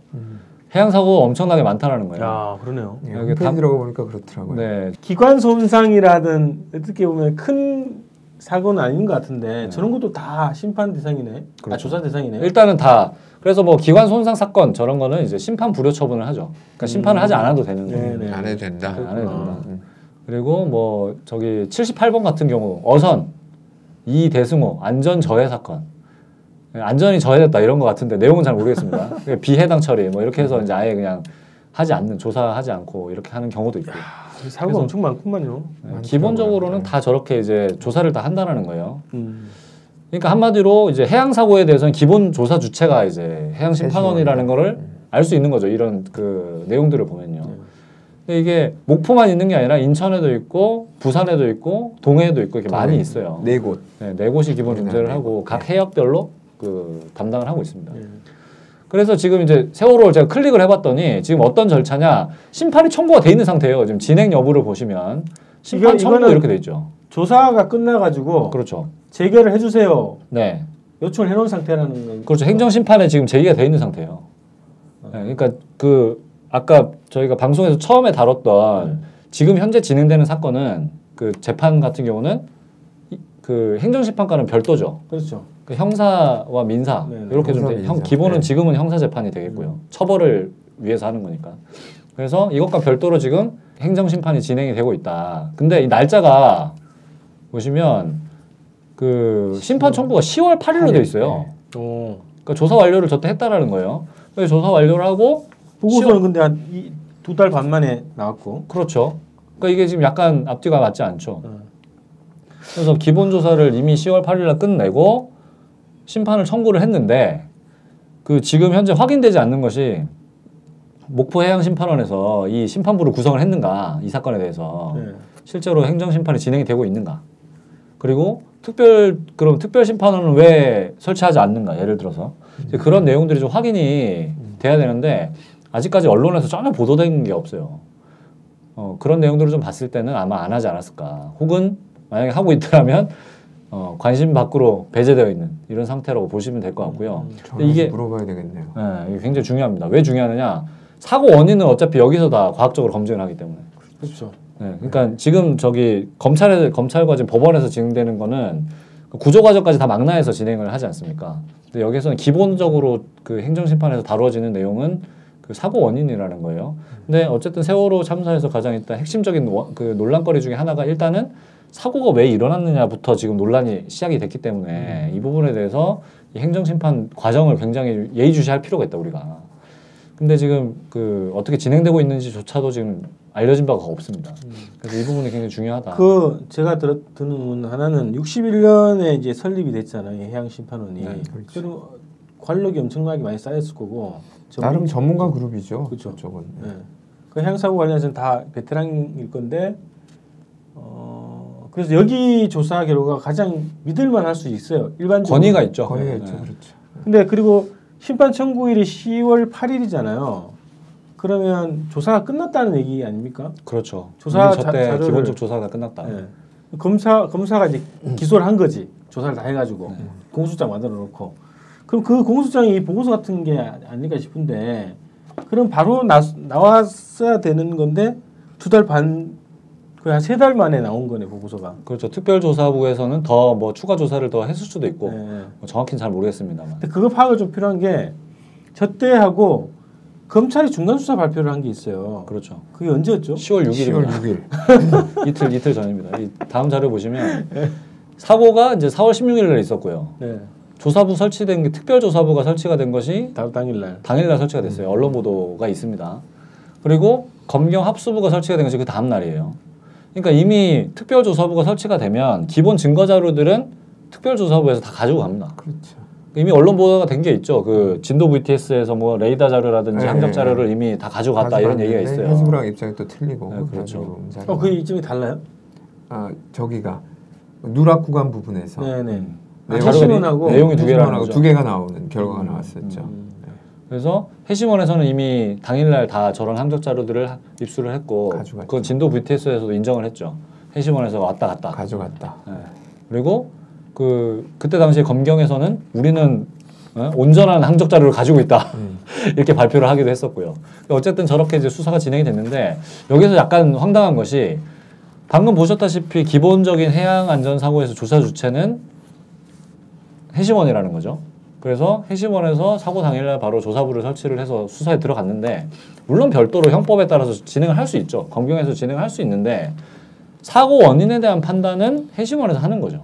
해양사고 엄청나게 많다라는 거예요. 야, 그러네요. 예, 여기 홈페이지 들어가보니까 그렇더라고요. 네, 기관 손상이라든 어떻게 보면 큰 사고는 아닌 것 같은데 저런 것도 다 심판 대상이네. 그렇죠. 조사 대상이네. 일단은 다 그래서 뭐 기관 손상 사건 저런 거는 이제 심판 불효 처분을 하죠. 그러니까 심판을 하지 않아도 되는 거예요. 네. 안 해도 된다. 안 해도 된다. 그리고 뭐 저기 78번 같은 경우 어선 이대승호 안전 저해 사건. 안전이 저해됐다 이런 것 같은데 내용은 잘 모르겠습니다. 비해당 처리 뭐 이렇게 해서 이제 아예 그냥 하지 않는 조사하지 않고 이렇게 하는 경우도 있고. 사고가 엄청 많구만요. 기본적으로는 다 저렇게 이제 조사를 다 한다는 거예요. 그러니까 한마디로 이제 해양 사고에 대해서는 기본 조사 주체가 이제 해양심판원이라는 거를 알 수 있는 거죠. 이런 그 내용들을 보면요. 근데 이게 목포만 있는 게 아니라 인천에도 있고 부산에도 있고 동해에도 있고 이렇게 많이 있어요. 네 곳. 네 곳이 기본 존재를 하고 각 해역별로 그 담당을 하고 있습니다. 그래서 지금 이제 세월호를 제가 클릭을 해봤더니 지금 어떤 절차냐 심판이 청구가 돼 있는 상태예요. 지금 진행 여부를 보시면 심판 청구 이렇게 돼 있죠. 조사가 끝나가지고 그렇죠. 재결을 해주세요. 네. 요청을 해놓은 상태라는 건. 그렇죠. 행정심판에 지금 제기가 돼 있는 상태예요. 네, 그러니까 그 아까 저희가 방송에서 처음에 다뤘던 지금 현재 진행되는 사건은 그 재판 같은 경우는 그 행정심판과는 별도죠. 그렇죠. 그 형사와 민사 네네. 이렇게 좀 형사, 민사. 기본은 네. 지금은 형사 재판이 되겠고요. 처벌을 위해서 하는 거니까. 그래서 이것과 별도로 지금 행정심판이 진행이 되고 있다. 근데 이 날짜가 보시면 그 심판 청구가 10월 8일로 돼 있어요. 오. 그러니까 조사 완료를 저때 했다라는 거예요. 그래서 조사 완료를 하고 보고서는 근데 한 2달 반 만에 나왔고. 그렇죠. 그러니까 이게 지금 약간 앞뒤가 맞지 않죠. 그래서 기본 조사를 이미 10월 8일날 끝내고 심판을 청구를 했는데 그 지금 현재 확인되지 않는 것이 목포해양심판원에서 이 심판부를 구성을 했는가 이 사건에 대해서 네. 실제로 행정심판이 진행이 되고 있는가 그리고 그럼 특별심판원은 왜 설치하지 않는가 예를 들어서 이제 그런 내용들이 좀 확인이 돼야 되는데 아직까지 언론에서 전혀 보도된 게 없어요. 그런 내용들을 좀 봤을 때는 아마 안 하지 않았을까 혹은 만약에 하고 있더라면 관심 밖으로 배제되어 있는 이런 상태라고 보시면 될 것 같고요. 근데 이게 물어봐야 되겠네요. 네, 이게 굉장히 중요합니다. 왜 중요하느냐? 사고 원인은 어차피 여기서 다 과학적으로 검증을 하기 때문에. 그렇죠. 네, 그러니까 지금 저기 검찰과 지금 법원에서 진행되는 거는 구조 과정까지 다 망라해서 진행을 하지 않습니까? 근데 여기서는 기본적으로 그 행정심판에서 다루어지는 내용은 그 사고 원인이라는 거예요. 근데 어쨌든 세월호 참사에서 가장 일단 핵심적인 그 논란거리 중에 하나가 일단은 사고가 왜 일어났느냐부터 지금 논란이 시작이 됐기 때문에 이 부분에 대해서 이 행정심판 과정을 굉장히 예의주시할 필요가 있다 우리가. 근데 지금 그 어떻게 진행되고 있는지조차도 지금 알려진 바가 없습니다. 그래서 이 부분이 굉장히 중요하다. 그 제가 드는 하나는 61년에 이제 설립이 됐잖아요. 해양심판원이. 네, 그렇죠. 그럼 관록이 엄청나게 많이 쌓였을 거고. 나름 전문가 그룹이죠. 그렇죠. 그쪽은. 네. 그 해양사고 관련해서는 다 베테랑일 건데 그래서 여기 조사 결과가 가장 믿을만할 수 있어요. 일반적으로. 권위가 있죠. 권위가 네. 있죠. 그렇죠. 근데 그리고 심판 청구일이 10월 8일이잖아요. 그러면 조사가 끝났다는 얘기 아닙니까? 그렇죠. 조사 이미 저때 자료를- 기본적 조사가 끝났다. 네. 검사가 이제 기소를 한 거지. 조사를 다 해가지고 공소장 만들어 놓고. 그럼 그 공소장이 보고서 같은 게 아닐까 싶은데, 그럼 바로 나왔어야 되는 건데 2달 반, 거의 한 3달 만에 나온 거네 보고서가. 그렇죠. 특별조사부에서는 더 뭐 추가 조사를 더 했을 수도 있고 네. 뭐 정확히는 잘 모르겠습니다만. 근데 그거 파악을 좀 필요한 게 저때하고 검찰이 중간 수사 발표를 한 게 있어요. 그렇죠. 그게 언제였죠? 10월 10월 6일입니다. 6일. 이틀 전입니다. 이 다음 자료 보시면 사고가 이제 4월 16일에 있었고요. 네. 조사부 설치된 게 특별조사부가 설치가 된 것이 당일날. 당일날 설치가 됐어요. 언론 보도가 있습니다. 그리고 검경 합수부가 설치가 된 것이 그 다음 날이에요. 그러니까 이미 특별조사부가 설치가 되면 기본 증거 자료들은 특별조사부에서 다 가지고 갑니다. 그렇죠. 이미 언론 보도가 된 게 있죠. 그 진도 VTS에서 뭐 레이더 자료라든지 네, 항적 네, 자료를 이미 다 가져갔다 이런 얘기가 있어요. 해수부랑 입장이 또 틀리고. 네, 그렇죠. 그 이점이 달라요? 저기가 누락 구간 부분에서 네네. 내용이- 해신원하고 내용이 두 개라는 거죠. 두 개가 나오는 결과가 나왔었죠. 그래서 해심원에서는 이미 당일날 다 저런 항적 자료들을 입수를 했고 가져갔죠. 그건 진도 VTS에서도 인정을 했죠. 해심원에서 왔다 갔다. 가져갔다. 네. 그리고 그때 당시에 검경에서는 우리는 온전한 항적 자료를 가지고 있다 이렇게 발표를 하기도 했었고요. 어쨌든 저렇게 이제 수사가 진행이 됐는데 여기서 약간 황당한 것이 방금 보셨다시피 기본적인 해양 안전 사고에서 조사 주체는 해심원이라는 거죠. 그래서 해심원에서 사고 당일날 바로 조사부를 설치를 해서 수사에 들어갔는데 물론 별도로 형법에 따라서 진행을 할 수 있죠. 검경에서 진행을 할 수 있는데 사고 원인에 대한 판단은 해심원에서 하는 거죠.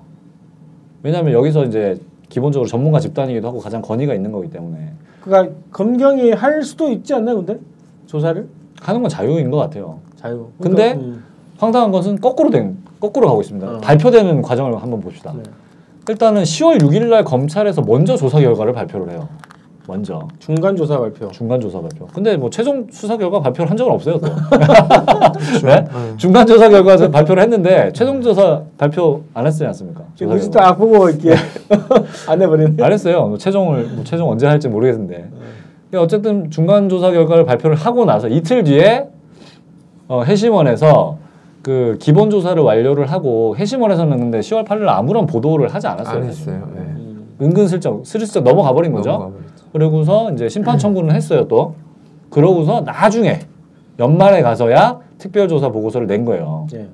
왜냐하면 여기서 이제 기본적으로 전문가 집단이기도 하고 가장 권위가 있는 거기 때문에 그러니까 검경이 할 수도 있지 않나요, 근데 조사를? 하는 건 자유인 것 같아요. 자유. 근데 그러니까, 황당한 것은 거꾸로 가고 있습니다. 어. 발표되는 과정을 한번 봅시다. 네. 일단은 10월 6일 날 검찰에서 먼저 조사 결과를 발표를 해요. 먼저 중간 조사 발표. 중간 조사 발표. 근데 뭐 최종 수사 결과 발표를 한 적은 없어요. 또. 그렇죠. 네? 중간 조사 결과 발표를 했는데 최종 조사 발표 안 했지 않습니까? 조사 의지 결과. 딱 보고 이렇게 안 해버리네. 안 했어요. 뭐 최종 언제 할지 모르겠는데. 어쨌든 중간 조사 결과를 발표를 하고 나서 이틀 뒤에 해심원에서 그 기본 조사를 완료를 하고 해심원에서는 근데 10월 8일 아무런 보도를 하지 않았어요. 안 사실. 했어요. 네. 은근슬쩍 스르쩍 넘어가 버린 거죠. 넘어가버렸죠. 그러고서 이제 심판 청구는 했어요 또. 그러고서 나중에 연말에 가서야 특별조사 보고서를 낸 거예요. 예.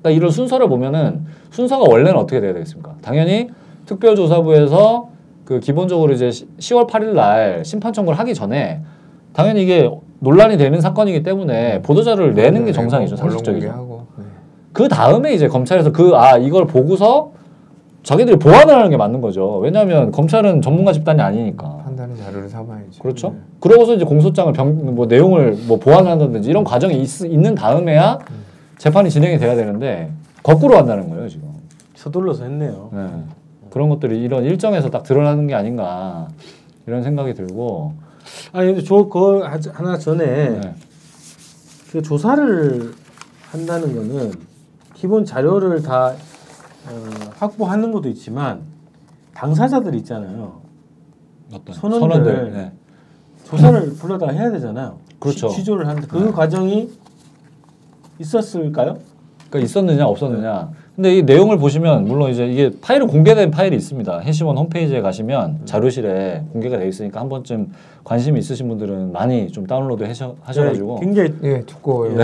그러니까 이런 순서를 보면은 순서가 원래는 어떻게 돼야 되겠습니까? 당연히 특별조사부에서 그 기본적으로 이제 10월 8일 날 심판 청구를 하기 전에 당연히 이게 논란이 되는 사건이기 때문에 보도자료를 내는 게 정상이죠. 상식적이죠. 언론공개하고. 네. 그 다음에 이제 검찰에서 이걸 보고서 자기들이 보완을 하는 게 맞는 거죠. 왜냐하면 검찰은 전문가 집단이 아니니까. 판단의 자료를 삼아야죠. 그렇죠. 네. 그러고서 이제 공소장을 뭐 내용을 뭐 보완을 한다든지 이런 과정이 있는 다음에야 재판이 진행이 돼야 되는데 거꾸로 한다는 거예요 지금. 서둘러서 했네요. 네. 그런 것들이 이런 일정에서 딱 드러나는 게 아닌가 이런 생각이 들고. 아니 근데 그 하나 전에 네. 그 조사를 한다는 거는 기본 자료를 다 확보하는 것도 있지만 당사자들 있잖아요. 어떤 선원들. 네. 조사를 불러다 해야 되잖아요. 그렇죠. 취조를 하는데 그 과정이 있었을까요? 그러니까 있었느냐 없었느냐. 근데 이 내용을 보시면 물론 이제 이게 파일은 공개된 파일이 있습니다. 해시원 홈페이지에 가시면 자료실에 공개가 돼 있으니까 한 번쯤 관심이 있으신 분들은 많이 좀 다운로드 하셔가지고 굉장히 두꺼워요. 네.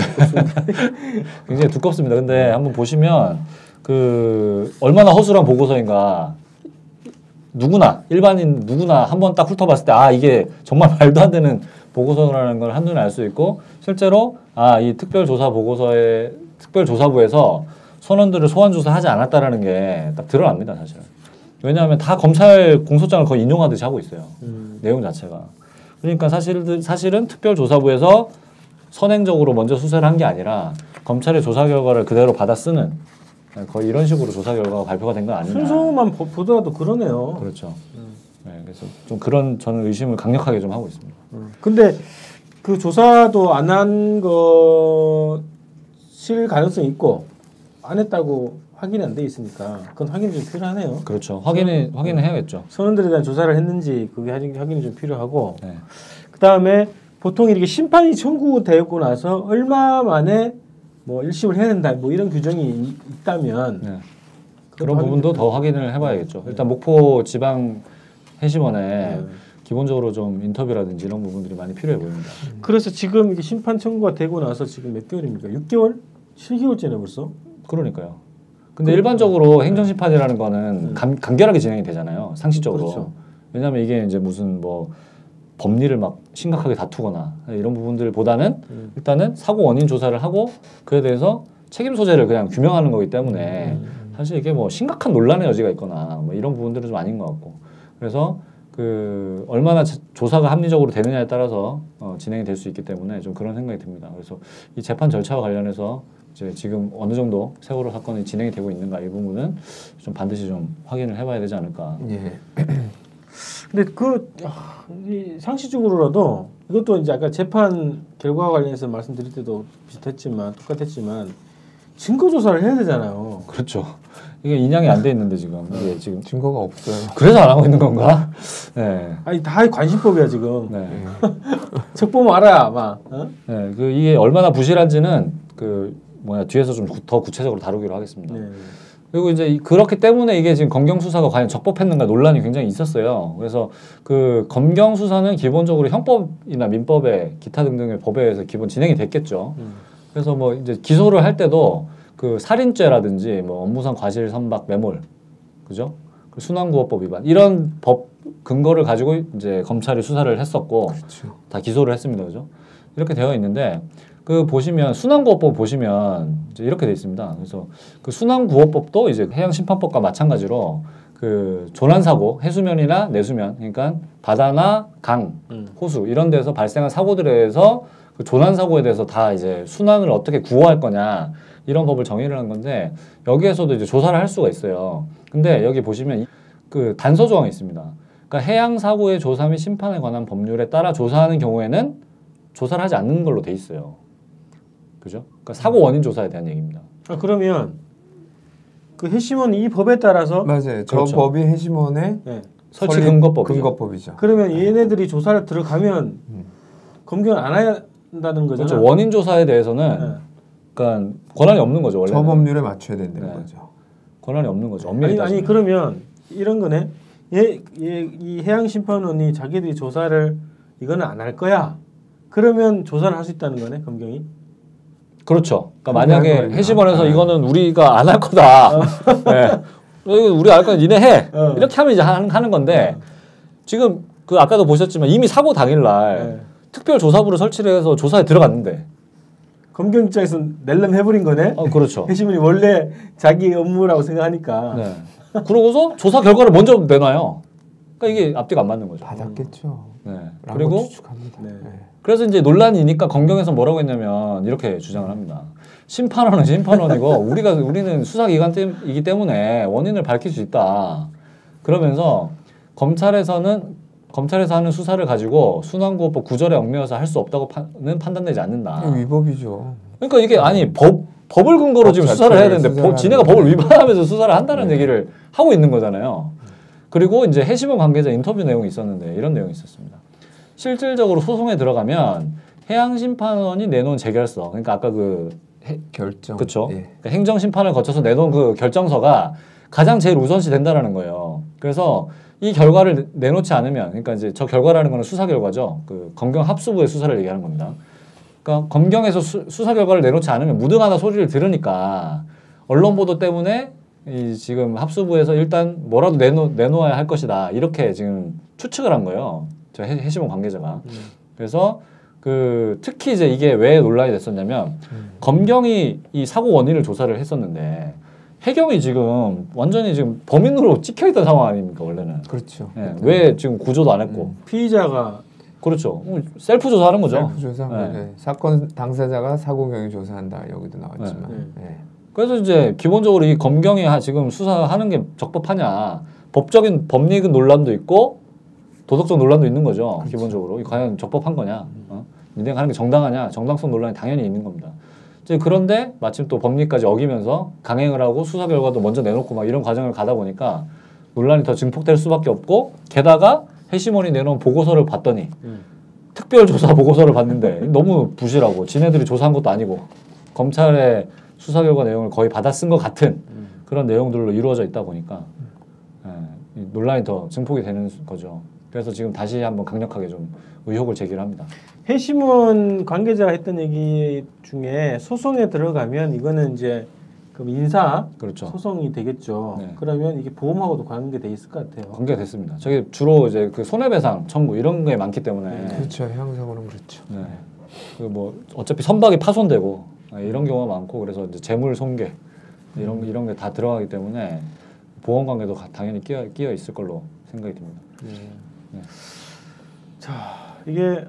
굉장히 두껍습니다. 근데 한번 보시면 그 얼마나 허술한 보고서인가. 누구나 일반인 누구나 한번 딱 훑어봤을 때 이게 정말 말도 안 되는 보고서라는 걸 한눈에 알 수 있고 실제로 이 특별조사부에서 선원들을 소환 조사하지 않았다라는 게 딱 드러납니다 사실. 왜냐하면 다 검찰 공소장을 거의 인용하듯이 하고 있어요. 내용 자체가. 그러니까 사실은 특별조사부에서 선행적으로 먼저 수사를 한 게 아니라 검찰의 조사 결과를 그대로 받아 쓰는 거의 이런 식으로 조사 결과가 발표가 된 건 아니냐. 순서만 보더라도 그러네요. 그렇죠. 네, 그래서 좀 그런 저는 의심을 강력하게 좀 하고 있습니다. 근데 그 조사도 안 한 것일 가능성이 있고 안 했다고 확인이 안 돼 있으니까 그건 확인이 좀 필요하네요. 그렇죠. 확인을 해야겠죠. 선원들에 대한 조사를 했는지 그게 확인이 좀 필요하고 네. 그 다음에 보통 이렇게 심판이 청구되고 나서 얼마 만에 뭐 일심을 해야 된다 뭐 이런 규정이 있다면 네. 그런 부분도 더 확인을 해봐야겠죠. 일단 목포 지방 해심원에 기본적으로 좀 인터뷰라든지 이런 부분들이 많이 필요해 보입니다. 그래서 지금 이게 심판 청구가 되고 나서 지금 몇 개월입니까? 6개월? 7개월째네 벌써? 그러니까요. 근데 일반적으로 행정심판이라는 거는 간결하게 진행이 되잖아요. 상식적으로. 그렇죠. 왜냐하면 이게 이제 무슨 뭐 법리를 막 심각하게 다투거나 이런 부분들보다는 일단은 사고 원인 조사를 하고 그에 대해서 책임 소재를 그냥 규명하는 거기 때문에 사실 이게 뭐 심각한 논란의 여지가 있거나 뭐 이런 부분들은 좀 아닌 것 같고 그래서 그 얼마나 조사가 합리적으로 되느냐에 따라서 진행이 될 수 있기 때문에 좀 그런 생각이 듭니다. 그래서 이 재판 절차와 관련해서 이제 지금 어느 정도 세월호 사건이 진행이 되고 있는가 이 부분은 좀 반드시 좀 확인을 해봐야 되지 않을까. 예. 근데 이 상식적으로라도 이것도 이제 아까 재판 결과와 관련해서 말씀드릴 때도 똑같았지만 증거 조사를 해야 되잖아요. 그렇죠. 이게 인양이 안 돼 있는데 이게 지금 증거가 없어요. 그래서 안 하고 있는 건가? 네. 아니 다 관심법이야 지금. 네. 책 보면 알아야 막. 네. 그 이게 얼마나 부실한지는 뒤에서 좀 더 구체적으로 다루기로 하겠습니다. 네. 그리고 이제 그렇기 때문에 이게 지금 검경 수사가 과연 적법했는가 논란이 굉장히 있었어요. 그래서 그 검경 수사는 기본적으로 형법이나 민법에 기타 등등의 법에 의해서 기본 진행이 됐겠죠. 그래서 뭐 이제 기소를 할 때도 그 살인죄라든지 뭐 업무상 과실 선박 매몰, 그죠? 순환구호법 위반 이런 법 근거를 가지고 이제 검찰이 수사를 했었고 그렇죠. 다 기소를 했습니다, 그죠? 이렇게 되어 있는데. 그 보시면 순환구호법 보시면 이제 이렇게 돼 있습니다. 그래서 그 순환구호법도 이제 해양심판법과 마찬가지로 그 조난사고 해수면이나 내수면 그러니까 바다나 강, 호수 이런 데서 발생한 사고들에 대해서 그 조난사고에 대해서 다 이제 순환을 어떻게 구호할 거냐 이런 법을 정의를 한 건데 여기에서도 이제 조사를 할 수가 있어요. 근데 여기 보시면 그 단서 조항이 있습니다. 그러니까 해양사고의 조사 및 심판에 관한 법률에 따라 조사하는 경우에는 조사를 하지 않는 걸로 돼 있어요. 그죠? 그러니까 사고 원인 조사에 대한 얘기입니다. 그러면 그 해심원 이 법에 따라서 맞아요. 저 그렇죠. 법이 해심원의 설치 근거법이죠. 근거법이죠. 그러면 얘네들이 조사를 들어가면 검경을 안 한다는 거잖아요. 그렇죠. 원인 조사에 대해서는 그러니까 권한이 없는 거죠 원래. 저 법률에 맞춰야 된다는 네. 거죠. 권한이 없는 거죠. 아니 그러면 이런 거네. 이 해양심판원이 자기들이 조사를 이거는 안 할 거야. 그러면 조사를 할 수 있다는 거네 검경이. 그렇죠. 그러니까 만약에 거니까. 해심원에서 이거는 우리가 안 할 거다. 네. 우리가 알 거야. 니네 해. 이렇게 하면 이제 하는 건데 지금 그 아까도 보셨지만 이미 사고 당일날 특별조사부를 설치를 해서 조사에 들어갔는데 검경 입장에서 낼름 해버린 거네. 그렇죠. 해심원이 원래 자기 업무라고 생각하니까. 네. 그러고서 조사 결과를 먼저 내놔요. 그러니까 이게 앞뒤가 안 맞는 거죠. 받았겠죠. 네. 라고 그리고 추측합니다. 네. 네. 그래서 이제 논란이니까 검경에서 뭐라고 했냐면 이렇게 주장을 합니다. 심판원은 심판원이고 우리는 수사기관이기 때문에 원인을 밝힐 수 있다. 그러면서 검찰에서 하는 수사를 가지고 순환구호법 9절에 얽매여서 할 수 없다고는 판단되지 않는다. 위법이죠. 그러니까 이게 아니 법을 근거로 지금 수사를 해야 되는데 지네가 법을 위반하면서 수사를 한다는 얘기를 하고 있는 거잖아요. 그리고 이제 해심원 관계자 인터뷰 내용이 있었는데 이런 내용이 있었습니다. 실질적으로 소송에 들어가면 해양심판원이 내놓은 재결서, 그러니까 아까 결정. 그렇죠. 예. 그러니까 행정심판을 거쳐서 내놓은 그 결정서가 가장 제일 우선시 된다라는 거예요. 그래서 이 결과를 내놓지 않으면, 그러니까 이제 저 결과라는 거는 수사 결과죠. 그 검경 합수부의 수사를 얘기하는 겁니다. 그러니까 검경에서 수사 결과를 내놓지 않으면 무등하다 소리를 들으니까 언론 보도 때문에 이 지금 합수부에서 일단 뭐라도 내놓아야 할 것이다. 이렇게 지금 추측을 한 거예요. 저 해심원 관계자가. 그래서 특히 이제 이게 왜 논란이 됐었냐면 검경이 이 사고 원인을 조사를 했었는데 해경이 지금 완전히 지금 범인으로 찍혀있던 상황 아닙니까 원래는. 그렇죠. 네. 왜 지금 구조도 안 했고 피의자가 그렇죠. 셀프 조사하는 거죠. 셀프 조사. 네. 네. 사건 당사자가 사고 경위 조사한다. 여기도 나왔지만. 네. 그래서 이제 기본적으로 이 검경이 지금 수사하는 게 적법하냐, 법적인 법리적 논란도 있고 도덕적 논란도 있는 거죠. 그렇죠. 기본적으로 과연 적법한 거냐, 니네가 하는 게 정당하냐, 정당성 논란이 당연히 있는 겁니다. 이제 그런데 마침 또 법리까지 어기면서 강행을 하고 수사 결과도 먼저 내놓고 막 이런 과정을 가다 보니까 논란이 더 증폭될 수밖에 없고, 게다가 해심원이 내놓은 보고서를 봤더니 특별조사 보고서를 봤는데 너무 부실하고 지네들이 조사한 것도 아니고 검찰의 수사 결과 내용을 거의 받아 쓴 것 같은 그런 내용들로 이루어져 있다 보니까 논란이 더 증폭이 되는 거죠. 그래서 지금 다시 한번 강력하게 좀 의혹을 제기합니다. 해심원 관계자가 했던 얘기 중에 소송에 들어가면 이거는 이제 그럼 인사 그렇죠. 소송이 되겠죠. 네. 그러면 이게 보험하고도 관계돼 있을 것 같아요. 관계가 됐습니다. 저게 주로 이제 그 손해배상 청구 이런 게 많기 때문에 그렇죠. 해양사고는 그렇죠. 네. 뭐 어차피 선박이 파손되고 이런 경우가 많고, 그래서 이제 재물 손괴 이런 게 다 들어가기 때문에 보험 관계도 당연히 끼어 있을 걸로 생각이 듭니다. 네. 자, 이게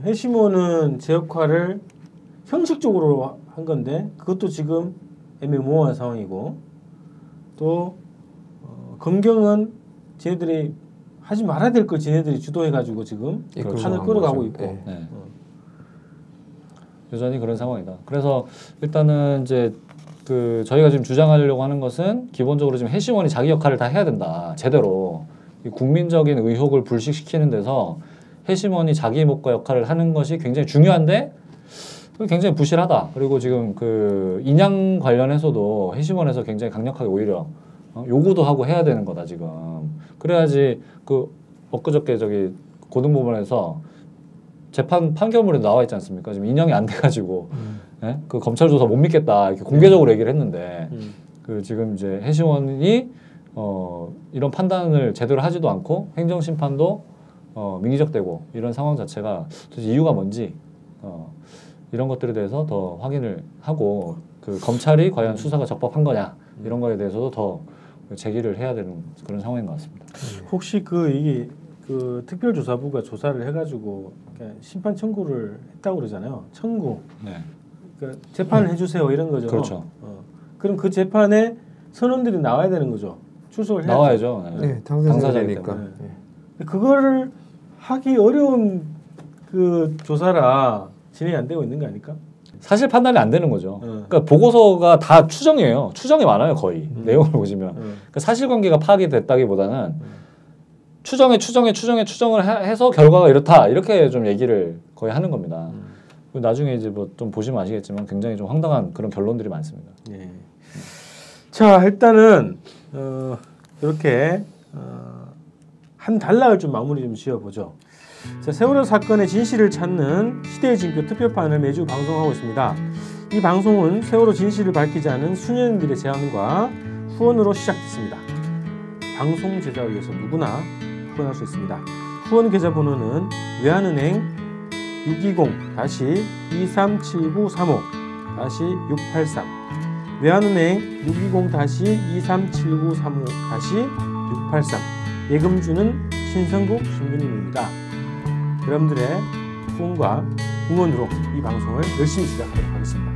해심원은 제 역할을 형식적으로 한 건데 그것도 지금 애매모호한 상황이고, 또 검경은 쟤네들이 하지 말아야 될 걸 쟤네들이 주도해가지고 지금 판을 끌어가고 있고. 네. 여전히 그런 상황이다. 그래서 일단은 이제 저희가 지금 주장하려고 하는 것은 기본적으로 지금 해심원이 자기 역할을 다 해야 된다. 제대로 이 국민적인 의혹을 불식시키는 데서 해심원이 자기 목과 역할을 하는 것이 굉장히 중요한데 굉장히 부실하다. 그리고 지금 인양 관련해서도 해심원에서 굉장히 강력하게 오히려 요구도 하고 해야 되는 거다 지금. 그래야지 엊그저께 고등법원에서 재판 판결문에 나와 있지 않습니까? 지금 인양이 안 돼가지고 예? 검찰 조사 못 믿겠다 이렇게 공개적으로 얘기를 했는데 지금 이제 해심원이 이런 판단을 제대로 하지도 않고 행정심판도 민기적되고 이런 상황 자체가 도대체 이유가 뭔지 이런 것들에 대해서 더 확인을 하고 검찰이 과연 수사가 적법한 거냐 이런 거에 대해서도 더 제기를 해야 되는 그런 상황인 것 같습니다. 혹시 이게 특별조사부가 조사를 해가지고 심판 청구를 했다고 그러잖아요. 청구. 네. 그러니까 재판을 해주세요 이런 거죠. 그렇죠. 그럼 그 재판에 선원들이 나와야 되는 거죠. 출석을 해야 나와야죠. 네. 네, 당사자니까. 네. 그거를 하기 어려운 조사라 진행이 안 되고 있는 거 아닐까? 사실 판단이 안 되는 거죠. 그러니까 보고서가 다 추정이에요. 추정이 많아요, 거의. 내용을 보시면. 그러니까 사실관계가 파악이 됐다기보다는 추정을 해서 결과가 이렇다. 이렇게 좀 얘기를 거의 하는 겁니다. 나중에 이제 뭐 좀 보시면 아시겠지만 굉장히 좀 황당한 그런 결론들이 많습니다. 예. 자, 일단은 이렇게 한 단락을 좀 마무리 좀 지어보죠. 자, 세월호 사건의 진실을 찾는 시대의 징표 특별판을 매주 방송하고 있습니다. 이 방송은 세월호 진실을 밝히지 않은 수년들의 제안과 후원으로 시작됐습니다. 방송 제작을 위해서 누구나 후원할 수 있습니다. 후원 계좌번호는 외환은행 620-237935-683 외환은행 620-237935-683 예금주는 신성국 신부님입니다. 여러분들의 후원과 응원으로 이 방송을 열심히 시작하도록 하겠습니다.